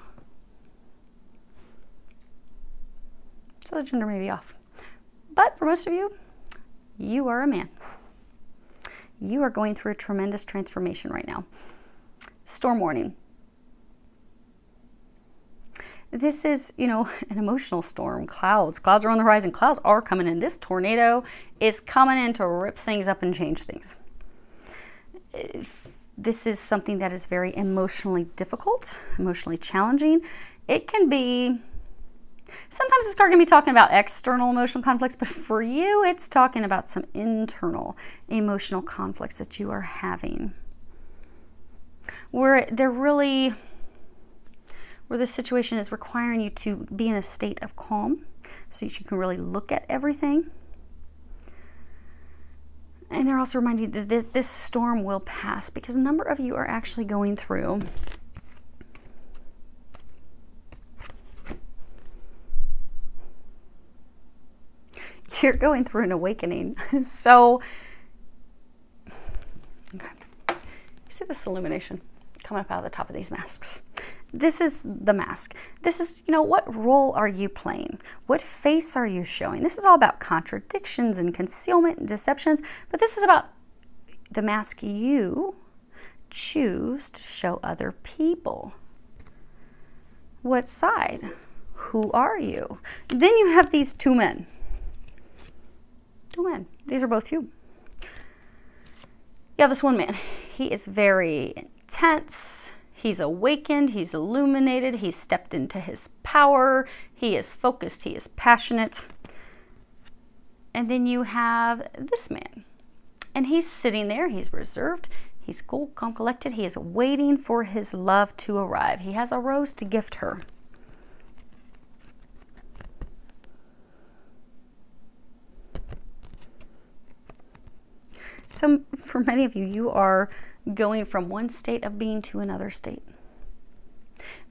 Speaker 1: So the gender may be off. But for most of you, you are a man. You are going through a tremendous transformation right now. Storm warning. This is, an emotional storm. Clouds are on the horizon. Clouds are coming in. This tornado is coming in to rip things up and change things. This is something that is very emotionally difficult, emotionally challenging. It can be, sometimes this card can be talking about external emotional conflicts, but for you, it's talking about some internal emotional conflicts that you are having. Where the situation is requiring you to be in a state of calm so that you can really look at everything. And they're also reminding you that this storm will pass, because a number of you are actually going through an awakening. So, okay. You see this illumination coming up out of the top of these masks? This is the mask. This is, what role are you playing? What face are you showing? This is all about contradictions and concealment and deceptions, but this is about the mask you choose to show other people. What side? Who are you? Then you have these two men. Two men. These are both you. You have this one man. He is very intense. He's awakened, he's illuminated, he's stepped into his power, he is focused, he is passionate. And then you have this man. And he's sitting there, he's reserved, he's cool, calm, collected, he is waiting for his love to arrive. He has a rose to gift her. So for many of you, you are going from one state of being to another state.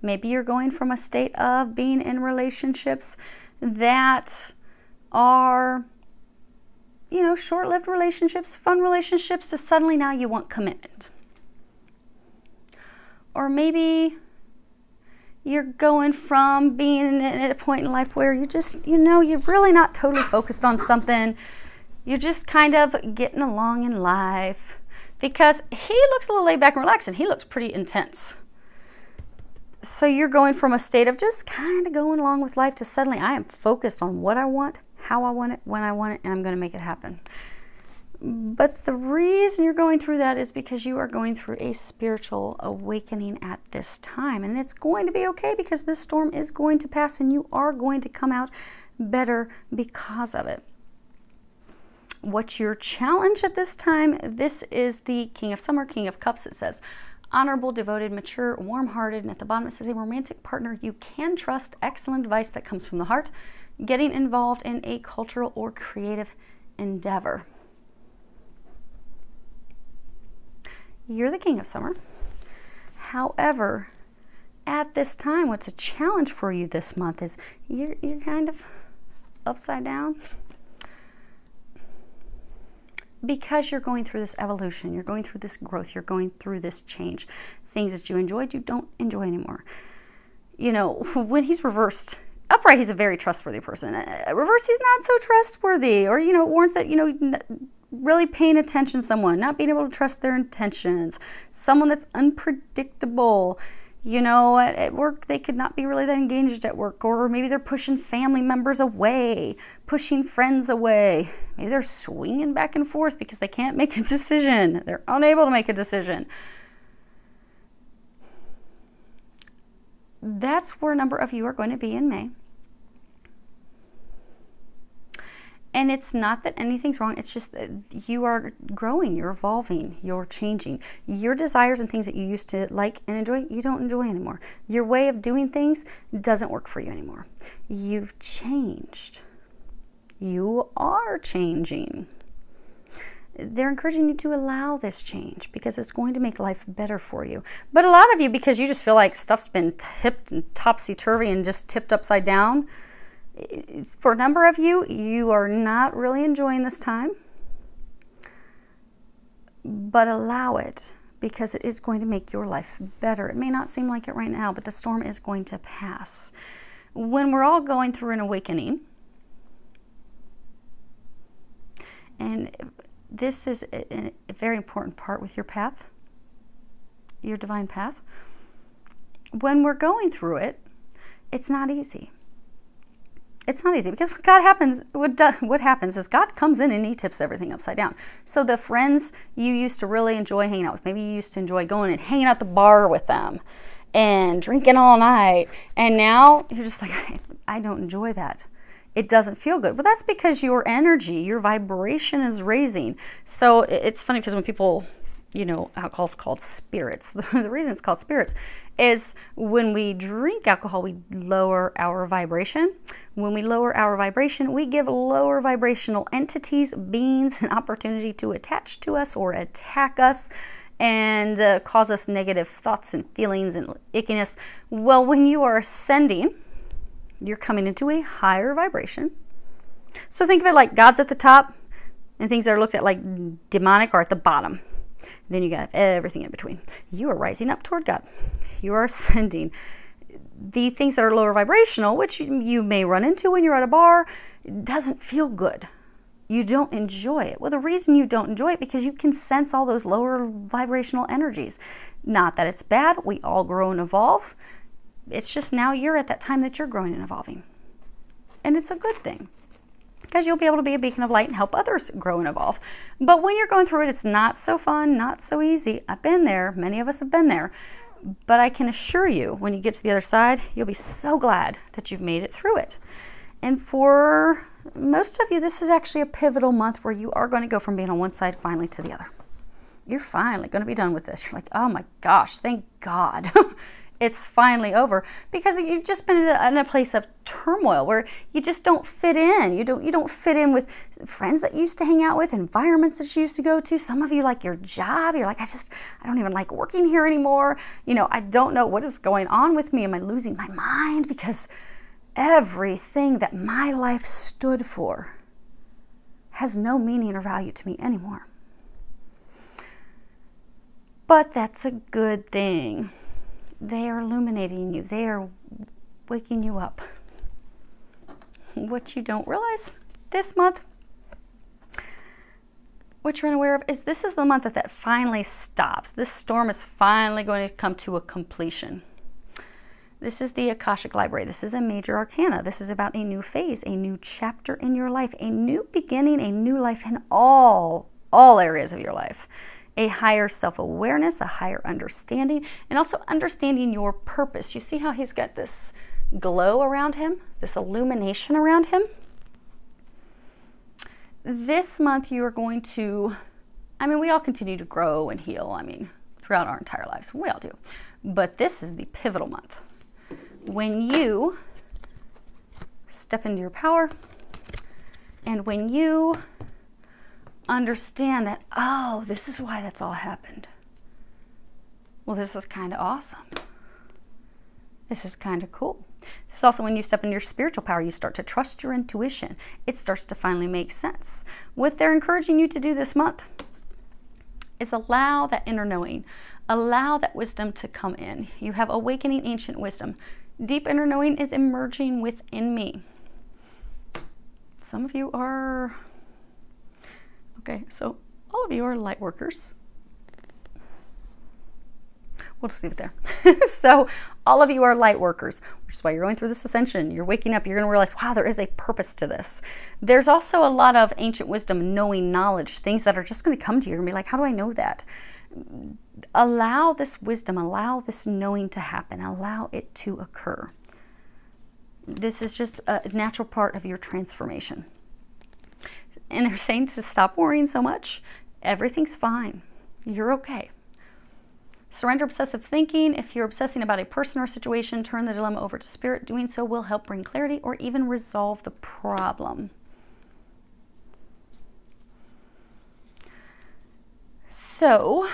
Speaker 1: Maybe you're going from a state of being in relationships that are, short-lived relationships, fun relationships, to suddenly now you want commitment. Or maybe you're going from being at a point in life where you just, you're really not totally focused on something. You're just kind of getting along in life, because he looks a little laid back and relaxed, and he looks pretty intense. So you're going from a state of just kind of going along with life to suddenly I am focused on what I want, how I want it, when I want it, and I'm going to make it happen. But the reason you're going through that is because you are going through a spiritual awakening at this time. And it's going to be okay, because this storm is going to pass and you are going to come out better because of it. What's your challenge at this time? This is the King of Summer, King of Cups. It says, honorable, devoted, mature, warm-hearted. And at the bottom it says, a romantic partner you can trust, excellent advice that comes from the heart, getting involved in a cultural or creative endeavor. You're the King of Summer. However, at this time, what's a challenge for you this month is you're kind of upside down. Because you're going through this evolution, you're going through this growth, you're going through this change. Things that you enjoyed, you don't enjoy anymore. You know, when he's reversed, upright, he's a very trustworthy person. Reverse, he's not so trustworthy. Or, you know, it warns that, you know, really paying attention to someone, not being able to trust their intentions, someone that's unpredictable. You know, at work, they could not be really that engaged at work, or maybe they're pushing family members away, pushing friends away. Maybe they're swinging back and forth because they can't make a decision. They're unable to make a decision. That's where a number of you are going to be in May. And it's not that anything's wrong. It's just that you are growing, you're evolving, you're changing. Your desires and things that you used to like and enjoy, you don't enjoy anymore. Your way of doing things doesn't work for you anymore. You've changed. You are changing. They're encouraging you to allow this change because it's going to make life better for you. But a lot of you, because you just feel like stuff's been tipped and topsy-turvy and just tipped upside down, for a number of you, you are not really enjoying this time. But allow it, because it is going to make your life better. It may not seem like it right now, but the storm is going to pass. When we're all going through an awakening, and this is a very important part with your path, your divine path. When we're going through it, it's not easy. It's not easy, because what happens is God comes in and he tips everything upside down. So the friends you used to really enjoy hanging out with, maybe you used to enjoy going and hanging out at the bar with them and drinking all night, and now you're just like, I don't enjoy that. It doesn't feel good. But that's because your energy, your vibration is raising. So it's funny, because when people, you know, alcohol's called spirits. The reason it's called spirits is when we drink alcohol, we lower our vibration. When we lower our vibration, we give lower vibrational entities, beings, an opportunity to attach to us or attack us and cause us negative thoughts and feelings and ickiness. Well, when you are ascending, you're coming into a higher vibration. So think of it like God's at the top, and things that are looked at like demonic are at the bottom. Then you got everything in between. You are rising up toward God. You are ascending. The things that are lower vibrational, which you may run into when you're at a bar, doesn't feel good. You don't enjoy it. Well, the reason you don't enjoy it because you can sense all those lower vibrational energies. Not that it's bad. We all grow and evolve. It's just now you're at that time that you're growing and evolving. And it's a good thing, because you'll be able to be a beacon of light and help others grow and evolve. But when you're going through it, it's not so fun, not so easy. I've been there. Many of us have been there. But I can assure you, when you get to the other side, you'll be so glad that you've made it through it. And for most of you, this is actually a pivotal month where you are going to go from being on one side finally to the other. You're finally going to be done with this. You're like, oh my gosh, thank God. It's finally over, because you've just been in a place of turmoil where you just don't fit in. You don't fit in with friends that you used to hang out with, environments that you used to go to. Some of you like your job. You're like, I don't even like working here anymore. You know, I don't know what is going on with me. Am I losing my mind? Because everything that my life stood for has no meaning or value to me anymore. But that's a good thing. They are illuminating you. They are waking you up. What you don't realize this month, what you're unaware of is this is the month that finally stops. This storm is finally going to come to a completion. This is the Akashic Library. This is a major arcana. This is about a new phase, a new chapter in your life, a new beginning, a new life in all areas of your life. A higher self-awareness, a higher understanding, and also understanding your purpose. You see how he's got this glow around him, this illumination around him? This month you are going to, we all continue to grow and heal, throughout our entire lives. We all do. But this is the pivotal month. When you step into your power and when you understand that, oh, this is why that's all happened. Well, this is kind of awesome. This is kind of cool. This is also when you step into your spiritual power, you start to trust your intuition. It starts to finally make sense. What they're encouraging you to do this month is allow that inner knowing. Allow that wisdom to come in. You have awakening ancient wisdom. Deep inner knowing is emerging within me. Some of you are, okay, so all of you are light workers. We'll just leave it there. So all of you are light workers, which is why you're going through this ascension. You're waking up. You're going to realize, wow, there is a purpose to this. There's also a lot of ancient wisdom, knowing knowledge, things that are just going to come to you. You're going to be like, how do I know that? Allow this wisdom, allow this knowing to happen. Allow it to occur. This is just a natural part of your transformation. And they're saying to stop worrying so much. Everything's fine. You're okay. Surrender obsessive thinking. If you're obsessing about a person or situation, turn the dilemma over to spirit. Doing so will help bring clarity or even resolve the problem. So,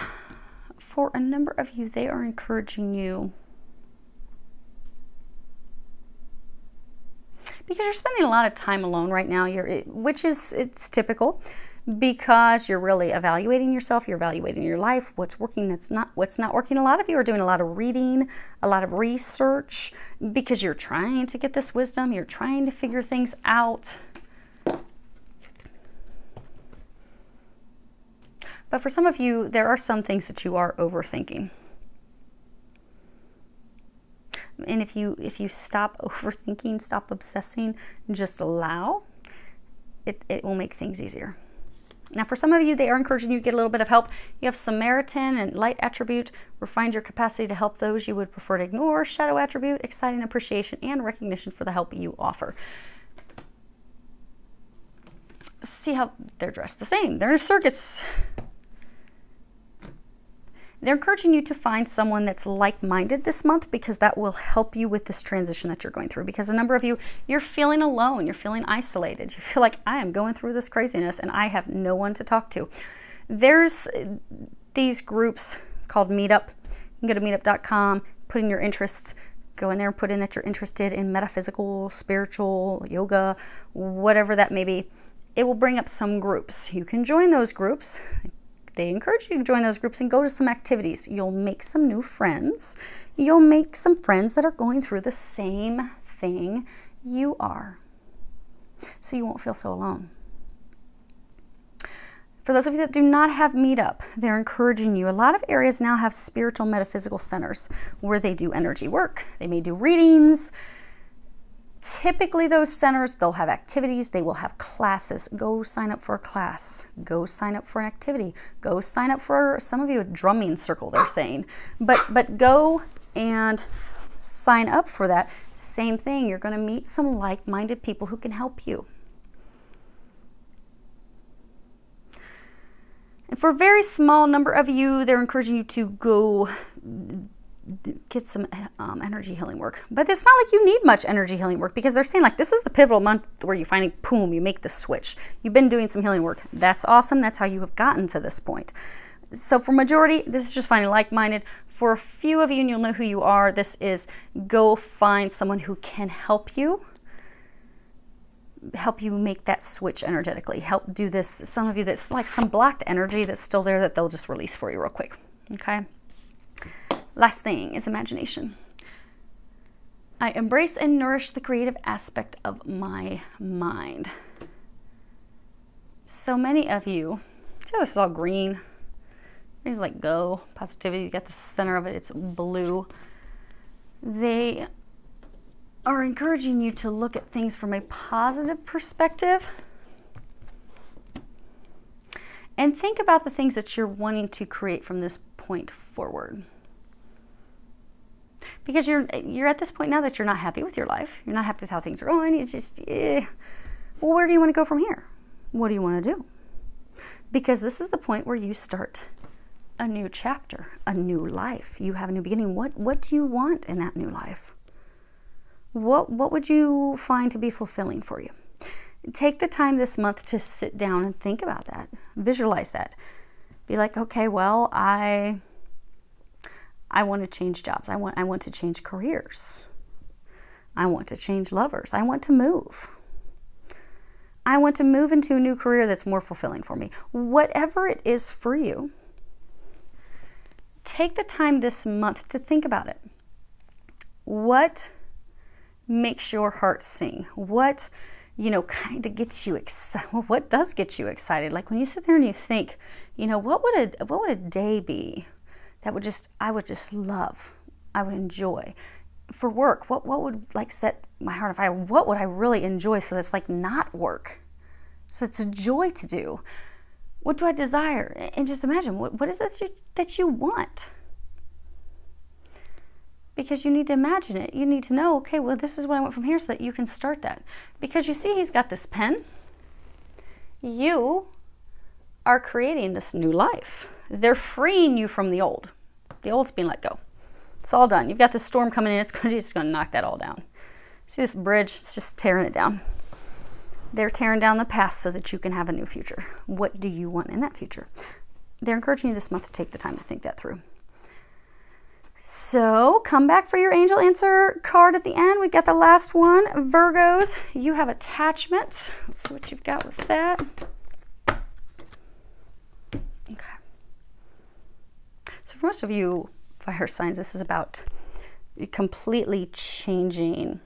Speaker 1: for a number of you, they are encouraging you because you're spending a lot of time alone right now, it's typical. Because you're really evaluating yourself, you're evaluating your life, what's working, what's not working. A lot of you are doing a lot of reading, a lot of research, because you're trying to get this wisdom, you're trying to figure things out. But for some of you, there are some things that you are overthinking. And if you stop overthinking, stop obsessing, just allow, it will make things easier. Now, for some of you, they are encouraging you to get a little bit of help. You have Samaritan and light attribute. Refined your capacity to help those you would prefer to ignore. Shadow attribute, exciting appreciation and recognition for the help you offer. See how they're dressed the same. They're in a circus. They're encouraging you to find someone that's like-minded this month because that will help you with this transition that you're going through. Because a number of you, you're feeling alone. You're feeling isolated. You feel like, I am going through this craziness and I have no one to talk to. There's these groups called Meetup. You can go to meetup.com, put in your interests, go in there and put in that you're interested in metaphysical, spiritual, yoga, whatever that may be. It will bring up some groups. You can join those groups. They encourage you to join those groups and go to some activities. You'll make some new friends. You'll make some friends that are going through the same thing you are. So you won't feel so alone. For those of you that do not have Meetup, they're encouraging you. A lot of areas now have spiritual metaphysical centers where they do energy work. They may do readings. Typically those centers, they'll have activities, they will have classes. Go sign up for a class. Go sign up for an activity. Go sign up for, some of you, a drumming circle, they're saying. But go and sign up for that. Same thing, you're going to meet some like-minded people who can help you. And for a very small number of you, they're encouraging you to go get some energy healing work. But it's not like you need much energy healing work because they're saying like this is the pivotal month where you finally, boom, you make the switch. You've been doing some healing work. That's awesome. That's how you have gotten to this point. So for majority, this is just finding like-minded. For a few of you, and you'll know who you are, this is go find someone who can help you make that switch energetically. Help do this. Some of you, that's like some blocked energy that's still there that they'll just release for you real quick. Okay? Last thing is imagination. I embrace and nourish the creative aspect of my mind. So many of you, See how this is all green? It's like go, positivity. You got the center of it, it's blue. They are encouraging you to look at things from a positive perspective and think about the things that you're wanting to create from this point forward. Because you're at this point now that you're not happy with your life. You're not happy with how things are going. You just, well, where do you want to go from here? What do you want to do? Because this is the point where you start a new chapter, a new life. You have a new beginning. What do you want in that new life? What would you find to be fulfilling for you? Take the time this month to sit down and think about that. Visualize that. Be like, okay, well, I want to change jobs. I want to change careers. I want to change lovers. I want to move. I want to move into a new career that's more fulfilling for me. Whatever it is for you, take the time this month to think about it. What makes your heart sing? What, kind of gets you excited? What does get you excited? Like when you sit there and you think, what would a day be that I would just love, I would enjoy. For work, what would set my heart on fire? What would I really enjoy so it's not work? So it's a joy to do. What do I desire? And just imagine, what is it that you want? Because you need to imagine it. You need to know, okay, well, this is what I want from here so that you can start that. Because you see, he's got this pen. You are creating this new life. They're freeing you from the old. The old's being let go. It's all done. You've got this storm coming in. It's just going to knock that all down. See this bridge? It's just tearing it down. They're tearing down the past so that you can have a new future. What do you want in that future? They're encouraging you this month to take the time to think that through. So come back for your angel answer card at the end. We got the last one. Virgos, you have attachment. Let's see what you've got with that. Okay. So for most of you fire signs, this is about completely changing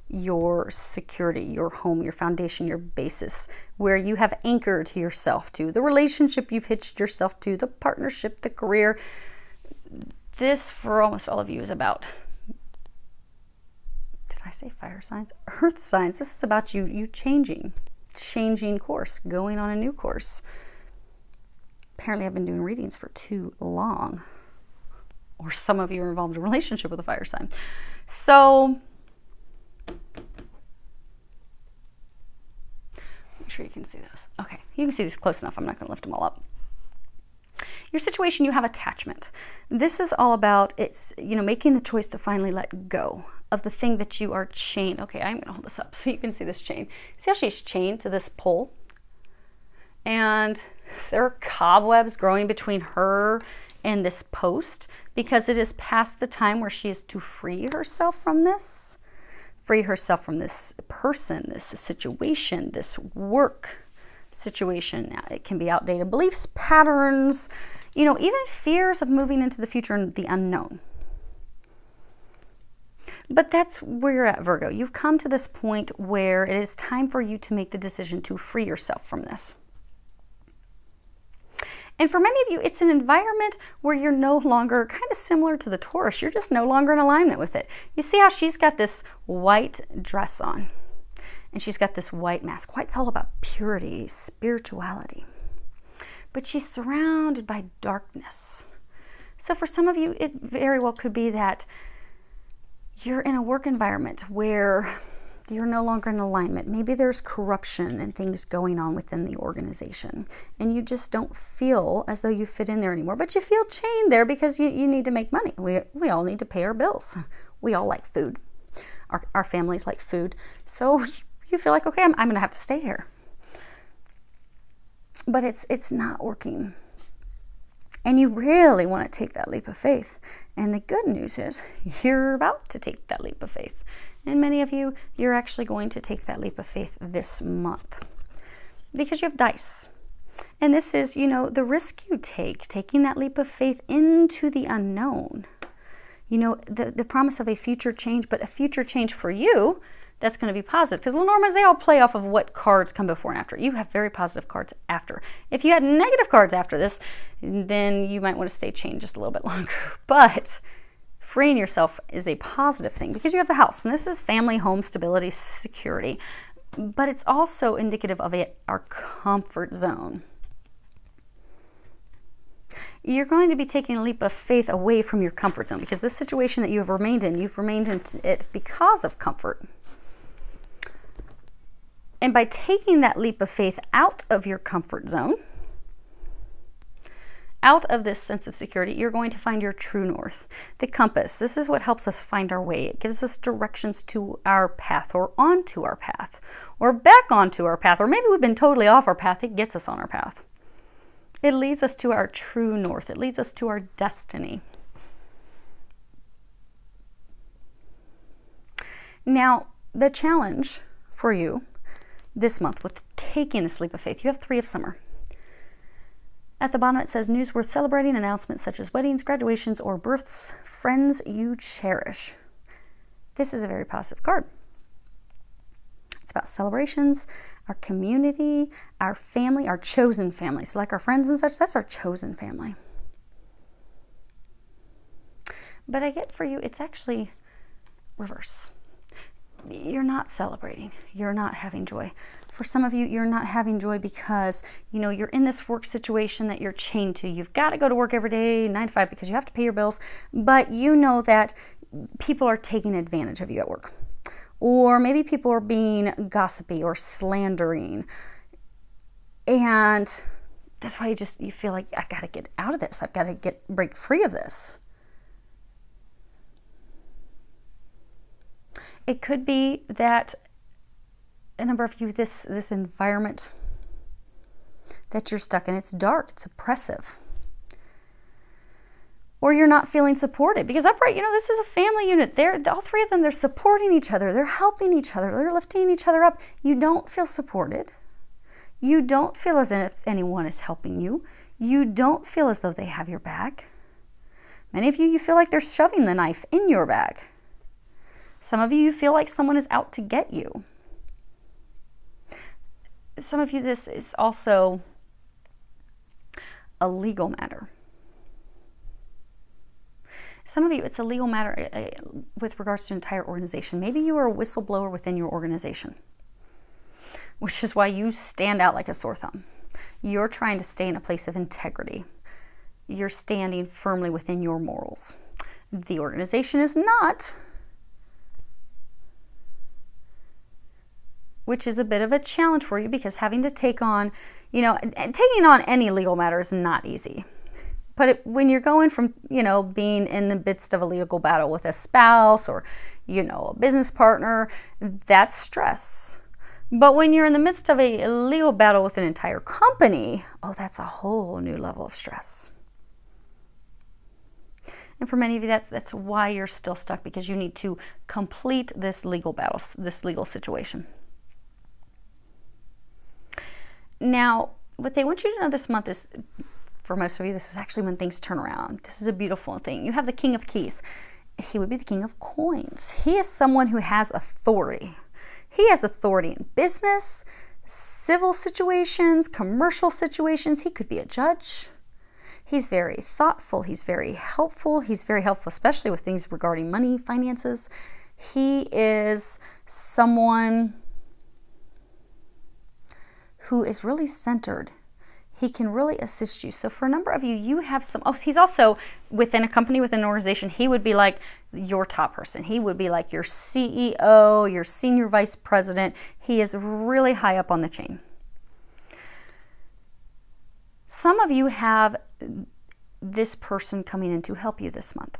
Speaker 1: your security, your home, your foundation, your basis, where you have anchored yourself to, the relationship you've hitched yourself to, the partnership, the career. This, for almost all of you, is about, did I say fire signs? Earth signs. This is about you changing course, going on a new course. Apparently I've been doing readings for too long. Or some of you are involved in a relationship with a fire sign. So, make sure you can see those. Okay, you can see these close enough. I'm not going to lift them all up. Your situation, you have attachment. This is all about, it's, making the choice to finally let go of the thing that you are chained. Okay, I'm going to hold this up so you can see this chain. See how she's chained to this pole? And there are cobwebs growing between her and this post because it is past the time where she is to free herself from this. Free herself from this person, this situation, this work situation. Now, it can be outdated beliefs, patterns, even fears of moving into the future and the unknown. But that's where you're at, Virgo. You've come to this point where it is time for you to make the decision to free yourself from this. And for many of you, it's an environment where you're no longer, kind of similar to the Taurus, you're just no longer in alignment with it. You see how she's got this white dress on, and she's got this white mask. White's all about purity, spirituality. But she's surrounded by darkness. So for some of you, it very well could be that you're in a work environment where you're no longer in alignment. Maybe there's corruption and things going on within the organization, and you just don't feel as though you fit in there anymore, but you feel chained there because you need to make money. We all need to pay our bills. We all like food. Our families like food. So you feel like, okay, I'm going to have to stay here. But it's not working. And you really want to take that leap of faith. And the good news is you're about to take that leap of faith. And many of you, you're actually going to take that leap of faith this month because you have dice. And this is, the risk you take, taking that leap of faith into the unknown. The promise of a future change, but a future change for you that's going to be positive. Because Lenormands, they all play off of what cards come before and after. You have very positive cards after. If you had negative cards after this, then you might want to stay chained just a little bit longer. But freeing yourself is a positive thing because you have the house. And this is family, home, stability, security. But it's also indicative of our comfort zone. You're going to be taking a leap of faith away from your comfort zone because this situation that you have remained in, you've remained in it because of comfort. And by taking that leap of faith out of your comfort zone, out of this sense of security, you're going to find your true north. The compass, this is what helps us find our way. It gives us directions to our path or onto our path or back onto our path, or maybe we've been totally off our path. It gets us on our path. It leads us to our true north. It leads us to our destiny. Now, the challenge for you this month with taking this leap of faith, you have 3 of summer. At the bottom it says, news worth celebrating, announcements such as weddings, graduations, or births, friends you cherish. This is a very positive card. It's about celebrations, our community, our family, our chosen family. So like our friends and such, that's our chosen family. But I get for you, it's actually reverse. You're not celebrating. You're not having joy. For some of you, you're not having joy because, you know, you're in this work situation that you're chained to. You've got to go to work every day, 9 to 5, because you have to pay your bills. But you know that people are taking advantage of you at work. Or maybe people are being gossipy or slandering. And that's why you feel like, I've got to get out of this. I've got to break free of this. It could be that a number of you, this environment that you're stuck in, it's dark, it's oppressive. Or you're not feeling supported. Because upright, you know, this is a family unit. All 3 of them, they're supporting each other. They're helping each other. They're lifting each other up. You don't feel supported. You don't feel as if anyone is helping you. You don't feel as though they have your back. Many of you feel like they're shoving the knife in your back. Some of you feel like someone is out to get you. Some of you, this is also a legal matter. Some of you, it's a legal matter with regards to an entire organization. Maybe you are a whistleblower within your organization, which is why you stand out like a sore thumb. You're trying to stay in a place of integrity. You're standing firmly within your morals. The organization is not, which is a bit of a challenge for you because having to take on, you know, taking on any legal matter is not easy. But when you're going from, you know, being in the midst of a legal battle with a spouse or, you know, a business partner, that's stress. But when you're in the midst of a legal battle with an entire company, oh, that's a whole new level of stress. And for many of you, that's why you're still stuck, because you need to complete this legal battle, this legal situation. Now, what they want you to know this month is, for most of you, this is actually when things turn around. This is a beautiful thing. You have the King of Keys. He would be the King of Coins. He is someone who has authority. He has authority in business, civil situations, commercial situations. He could be a judge. He's very thoughtful. He's very helpful. He's very helpful, especially with things regarding money, finances. He is someone who is really centered. He can really assist you. So for a number of you, you have some, he's also within a company, within an organization, he would be like your top person. He would be like your CEO, your senior vice president. He is really high up on the chain. Some of you have this person coming in to help you this month.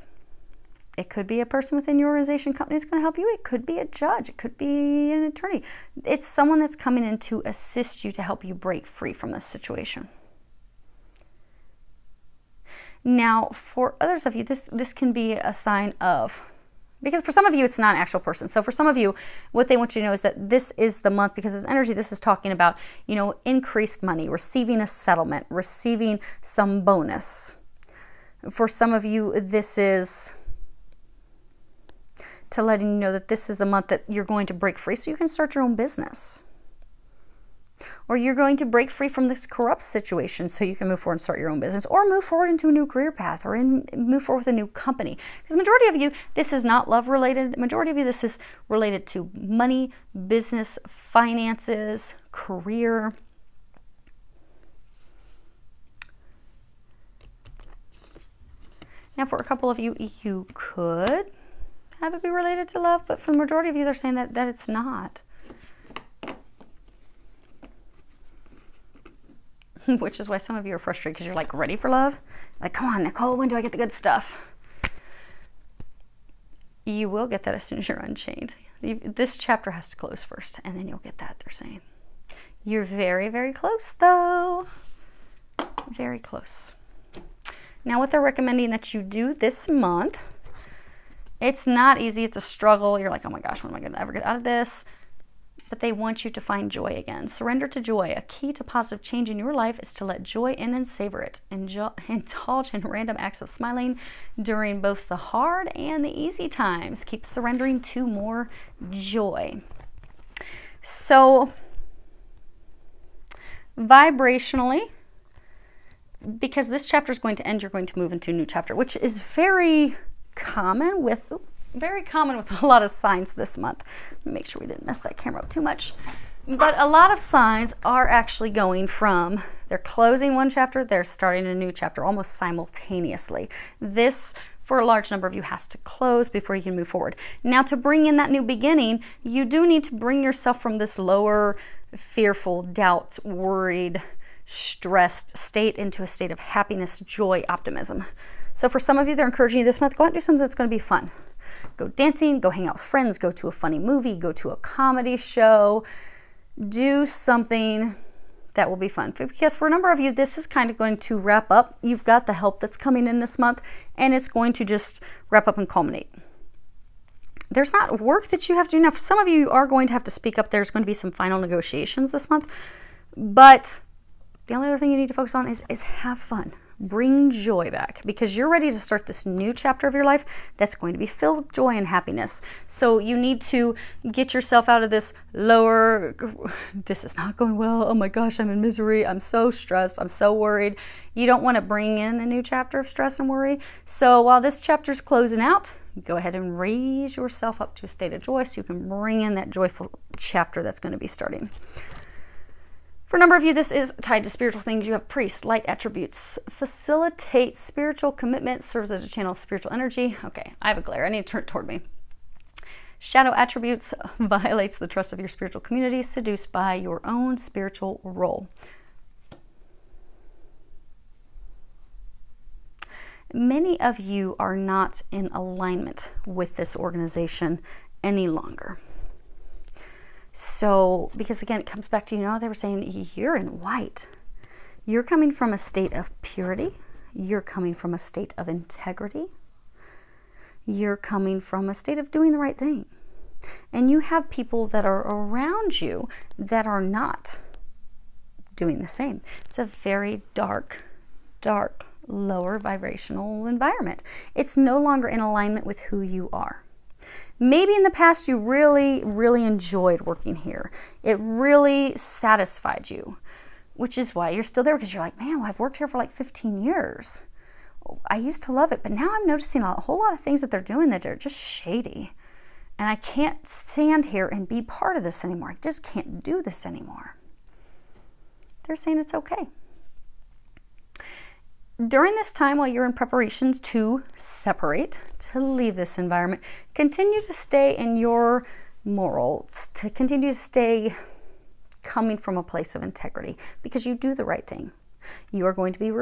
Speaker 1: It could be a person within your organization, company is going to help you. It could be a judge. It could be an attorney. It's someone that's coming in to assist you, to help you break free from this situation. Now, for others of you, this can be a sign of, because for some of you, it's not an actual person. So for some of you, what they want you to know is that this is the month, because it's energy, this is talking about, you know, increased money, receiving a settlement, receiving some bonus. For some of you, this is to letting you know that this is the month that you're going to break free so you can start your own business. Or you're going to break free from this corrupt situation so you can move forward and start your own business, or move forward into a new career path, or move forward with a new company. Because majority of you, this is not love related. Majority of you, this is related to money, business, finances, career. Now, for a couple of you, you could have it be related to love, but for the majority of you, they're saying that it's not. Which is why some of you are frustrated because you're like ready for love. Like, come on, Nicole, when do I get the good stuff? You will get that as soon as you're unchained. This chapter has to close first, and then you'll get that, they're saying. You're very, very close, though. Very close. Now, what they're recommending that you do this month, it's not easy. It's a struggle. You're like, oh my gosh, when am I going to ever get out of this? But they want you to find joy again. Surrender to joy. A key to positive change in your life is to let joy in and savor it. Indulge in random acts of smiling during both the hard and the easy times. Keep surrendering to more joy. So, vibrationally, because this chapter is going to end, you're going to move into a new chapter, which is very common with a lot of signs this month. Make sure we didn't mess that camera up too much. But a lot of signs are actually going from, they're closing one chapter, they're starting a new chapter almost simultaneously. This, for a large number of you, has to close before you can move forward. Now, to bring in that new beginning, you do need to bring yourself from this lower, fearful, doubt, worried, stressed state into a state of happiness, joy, optimism. So for some of you, they're encouraging you this month, go out and do something that's going to be fun. Go dancing, go hang out with friends, go to a funny movie, go to a comedy show. Do something that will be fun. Because for a number of you, this is kind of going to wrap up. You've got the help that's coming in this month, and it's going to just wrap up and culminate. There's not work that you have to do. Now, for some of you are going to have to speak up. There's going to be some final negotiations this month. But the only other thing you need to focus on is have fun. Bring joy back, because you're ready to start this new chapter of your life that's going to be filled with joy and happiness. So you need to get yourself out of this lower, this is not going well, oh my gosh, I'm in misery, I'm so stressed, I'm so worried. You don't want to bring in a new chapter of stress and worry. So while this chapter's closing out, go ahead and raise yourself up to a state of joy so you can bring in that joyful chapter that's going to be starting. For a number of you, this is tied to spiritual things. You have priests, light attributes, facilitate spiritual commitment, serves as a channel of spiritual energy. Okay, I have a glare. I need to turn it toward me. Shadow attributes, violates the trust of your spiritual community, seduced by your own spiritual role. Many of you are not in alignment with this organization any longer. So, because again, it comes back to, they were saying you're in white. You're coming from a state of purity. You're coming from a state of integrity. You're coming from a state of doing the right thing. And you have people that are around you that are not doing the same. It's a very dark, lower vibrational environment. It's no longer in alignment with who you are. Maybe in the past you really, really enjoyed working here. It really satisfied you, which is why you're still there, because you're like, man, well, I've worked here for like 15 years. I used to love it, but now I'm noticing a whole lot of things that they're doing that are just shady. And I can't stand here and be part of this anymore. I just can't do this anymore. They're saying it's okay. During this time, while you're in preparations to separate, to leave this environment, continue to stay in your morals, to continue to stay coming from a place of integrity, because you do the right thing. You are going to be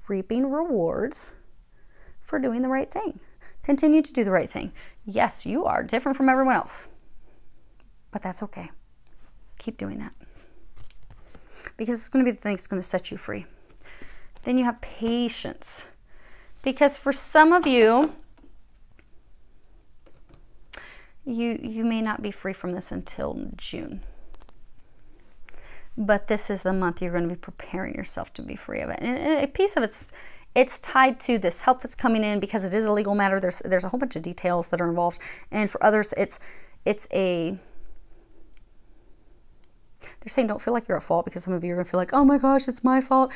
Speaker 1: reaping rewards for doing the right thing. Continue to do the right thing. Yes, you are different from everyone else, but that's okay. Keep doing that, because it's going to be the thing that's going to set you free. Then you have patience, because for some of you, you may not be free from this until June. But this is the month you're going to be preparing yourself to be free of it. And a piece of it's it's tied to this help that's coming in because it is a legal matter. There's a whole bunch of details that are involved. And for others, they're saying don't feel like you're at fault, because some of you are going to feel like, oh my gosh, it's my fault.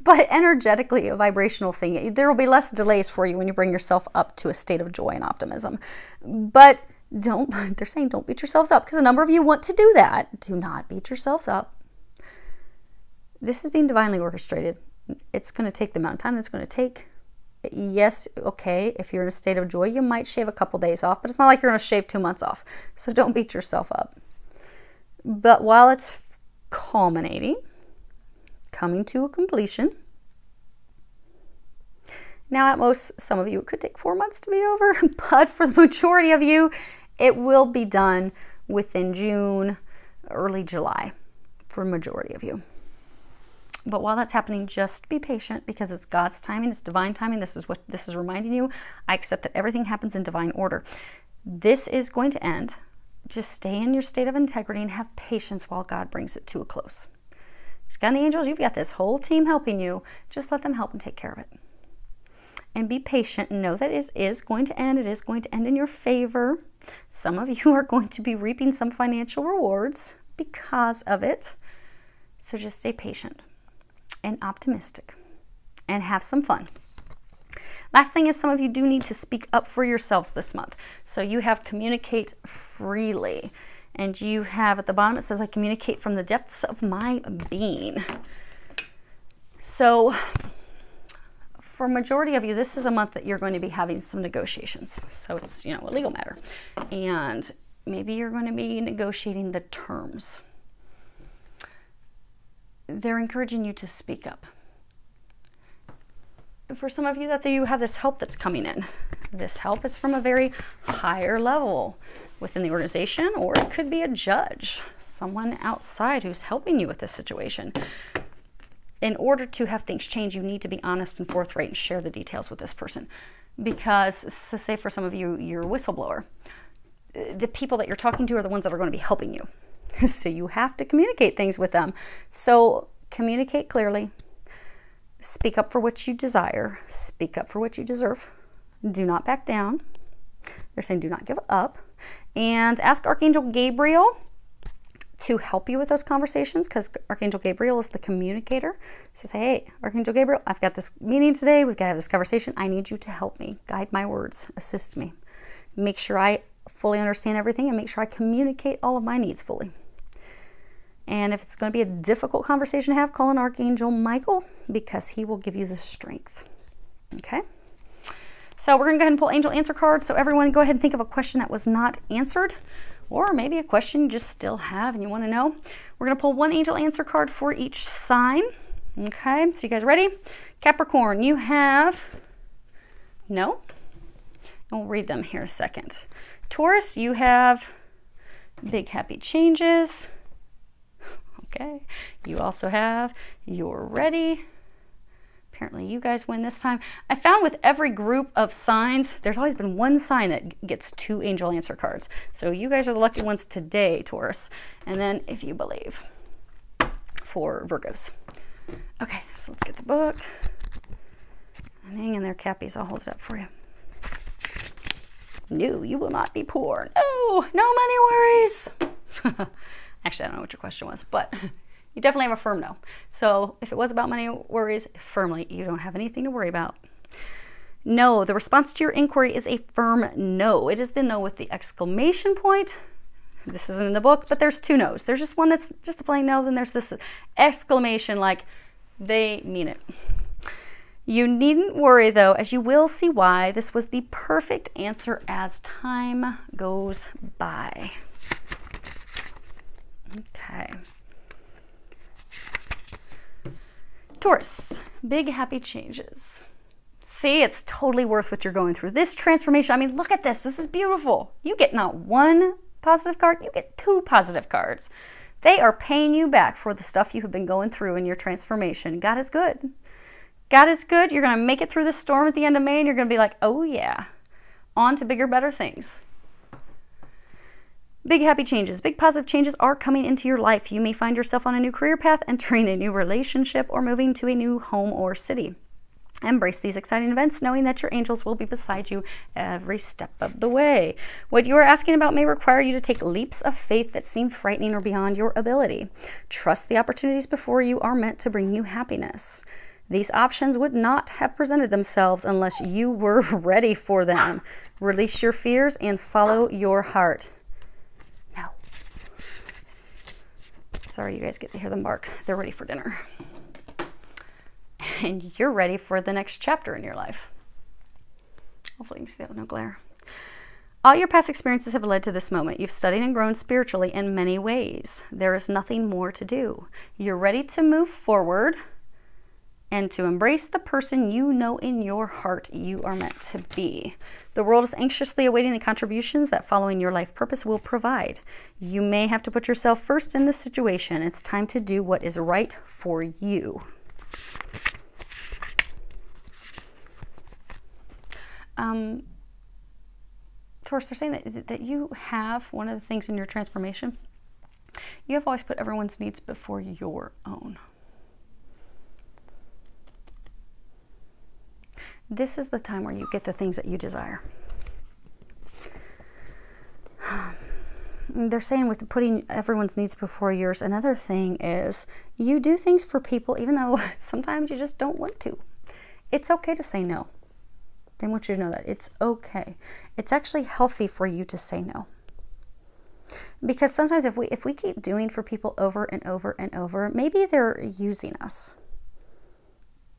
Speaker 1: But energetically, a vibrational thing. There will be less delays for you when you bring yourself up to a state of joy and optimism. But they're saying don't beat yourselves up, because a number of you want to do that. Do not beat yourselves up. This is being divinely orchestrated. It's going to take the amount of time that it's going to take. Yes, okay, if you're in a state of joy, you might shave a couple days off, but it's not like you're going to shave 2 months off. So don't beat yourself up. But while it's culminating, coming to a completion, now at most, some of you, it could take 4 months to be over, but for the majority of you, it will be done within June, early July, for the majority of you. But while that's happening, just be patient, because it's God's timing, it's divine timing. This is what this is reminding you. I accept that everything happens in divine order. This is going to end. Just stay in your state of integrity and have patience while God brings it to a close. You've got the angels, you've got this whole team helping you. Just let them help and take care of it. And be patient and know that it is going to end. It is going to end in your favor. Some of you are going to be reaping some financial rewards because of it. So just stay patient and optimistic and have some fun. Last thing is, some of you do need to speak up for yourselves this month. So you have communicate freely. And you have at the bottom, it says, I communicate from the depths of my being. So for majority of you, this is a month that you're going to be having some negotiations. So it's, a legal matter. And maybe you're going to be negotiating the terms. They're encouraging you to speak up. For some of you, that you have this help that's coming in. This help is from a very higher level within the organization, or it could be a judge, someone outside who's helping you with this situation. In order to have things change, you need to be honest and forthright and share the details with this person. Because, so say for some of you, you're a whistleblower. The people that you're talking to are the ones that are going to be helping you. So you have to communicate things with them. So communicate clearly. Speak up for what you desire. Speak up for what you deserve. Do not back down. They're saying do not give up. And ask Archangel Gabriel to help you with those conversations, because Archangel Gabriel is the communicator. So say, hey, Archangel Gabriel, I've got this meeting today. We've got to have this conversation. I need you to help me. Guide my words. Assist me. Make sure I fully understand everything and make sure I communicate all of my needs fully. And if it's going to be a difficult conversation to have, call on Archangel Michael, because he will give you the strength. Okay? So we're going to go ahead and pull angel answer cards. So everyone, go ahead and think of a question that was not answered, or maybe a question you just still have and you want to know. We're going to pull one angel answer card for each sign. Okay? So you guys ready? Capricorn, you have no. And we'll read them here a second. Taurus, you have big happy changes. Okay, you also have you're ready. Apparently you guys win this time. I found with every group of signs, there's always been one sign that gets 2 angel answer cards. So you guys are the lucky ones today, Taurus. And then if you believe, for Virgos. Okay, so let's get the book. And hang in there, Cappies. I'll hold it up for you. No, you will not be poor. No money worries. Actually, I don't know what your question was, but you definitely have a firm no. So if it was about money worries, firmly, you don't have anything to worry about. No, the response to your inquiry is a firm no. It is the no with the exclamation point. This isn't in the book, but there's 2 no's. There's just one that's just a plain no, then there's this exclamation like they mean it. You needn't worry, though, as you will see why this was the perfect answer as time goes by. Okay. Taurus, big happy changes. See, it's totally worth what you're going through. This transformation, I mean, look at this. This is beautiful. You get not 1 positive card, you get 2 positive cards. They are paying you back for the stuff you have been going through in your transformation. God is good. God is good. You're going to make it through this storm at the end of May, and you're going to be like, oh yeah, on to bigger, better things. Big happy changes, big positive changes are coming into your life. You may find yourself on a new career path, entering a new relationship, or moving to a new home or city. Embrace these exciting events, knowing that your angels will be beside you every step of the way. What you are asking about may require you to take leaps of faith that seem frightening or beyond your ability. Trust the opportunities before you are meant to bring you happiness. These options would not have presented themselves unless you were ready for them. Release your fears and follow your heart. No. Sorry, you guys get to hear them bark. They're ready for dinner. And you're ready for the next chapter in your life. Hopefully you can see that with no glare. All your past experiences have led to this moment. You've studied and grown spiritually in many ways. There is nothing more to do. You're ready to move forward and to embrace the person you know in your heart you are meant to be. The world is anxiously awaiting the contributions that following your life purpose will provide. You may have to put yourself first in this situation. It's time to do what is right for you. Taurus, they're saying that you have one of the things in your transformation. You have always put everyone's needs before your own. This is the time where you get the things that you desire. They're saying with putting everyone's needs before yours, another thing is you do things for people even though sometimes you just don't want to. It's okay to say no. They want you to know that it's okay. It's actually healthy for you to say no. Because sometimes if we keep doing for people over and over and over, maybe they're using us.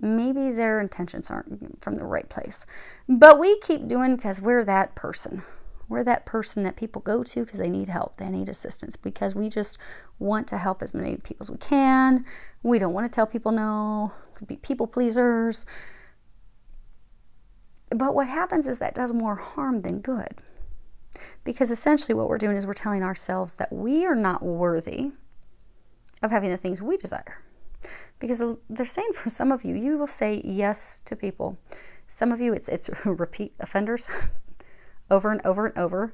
Speaker 1: Maybe their intentions aren't from the right place. But we keep doing because we're that person. We're that person that people go to because they need help. They need assistance because we just want to help as many people as we can. We don't want to tell people no. Could be people pleasers. But what happens is that does more harm than good. Because essentially what we're doing is we're telling ourselves that we are not worthy of having the things we desire. Because they're saying for some of you, you will say yes to people. Some of you, it's repeat offenders over and over and over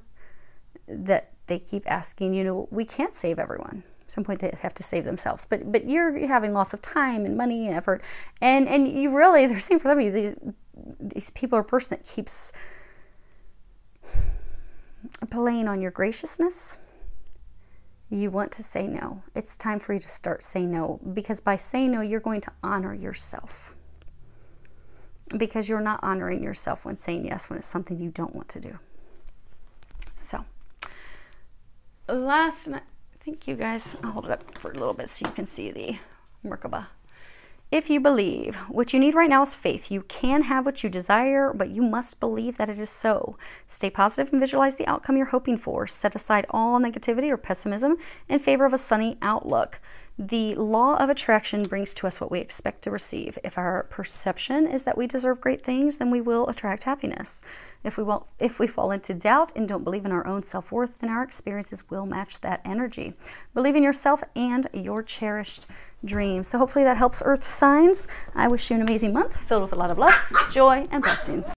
Speaker 1: that they keep asking, you know, we can't save everyone. At some point they have to save themselves. But you're having loss of time and money and effort. And you really, they're saying for some of you, these people are a person that keeps playing on your graciousness. You want to say no. It's time for you to start saying no, because by saying no, you're going to honor yourself. Because you're not honoring yourself when saying yes when it's something you don't want to do. So, last night, thank you guys. I'll hold it up for a little bit so you can see the Merkaba. If you believe, what you need right now is faith. You can have what you desire, but you must believe that it is so. Stay positive and visualize the outcome you're hoping for. Set aside all negativity or pessimism in favor of a sunny outlook. The law of attraction brings to us what we expect to receive. If our perception is that we deserve great things, then we will attract happiness. If we fall into doubt and don't believe in our own self-worth, then our experiences will match that energy. Believe in yourself and your cherished dreams. So hopefully that helps Earth signs. I wish you an amazing month filled with a lot of love, joy, and blessings.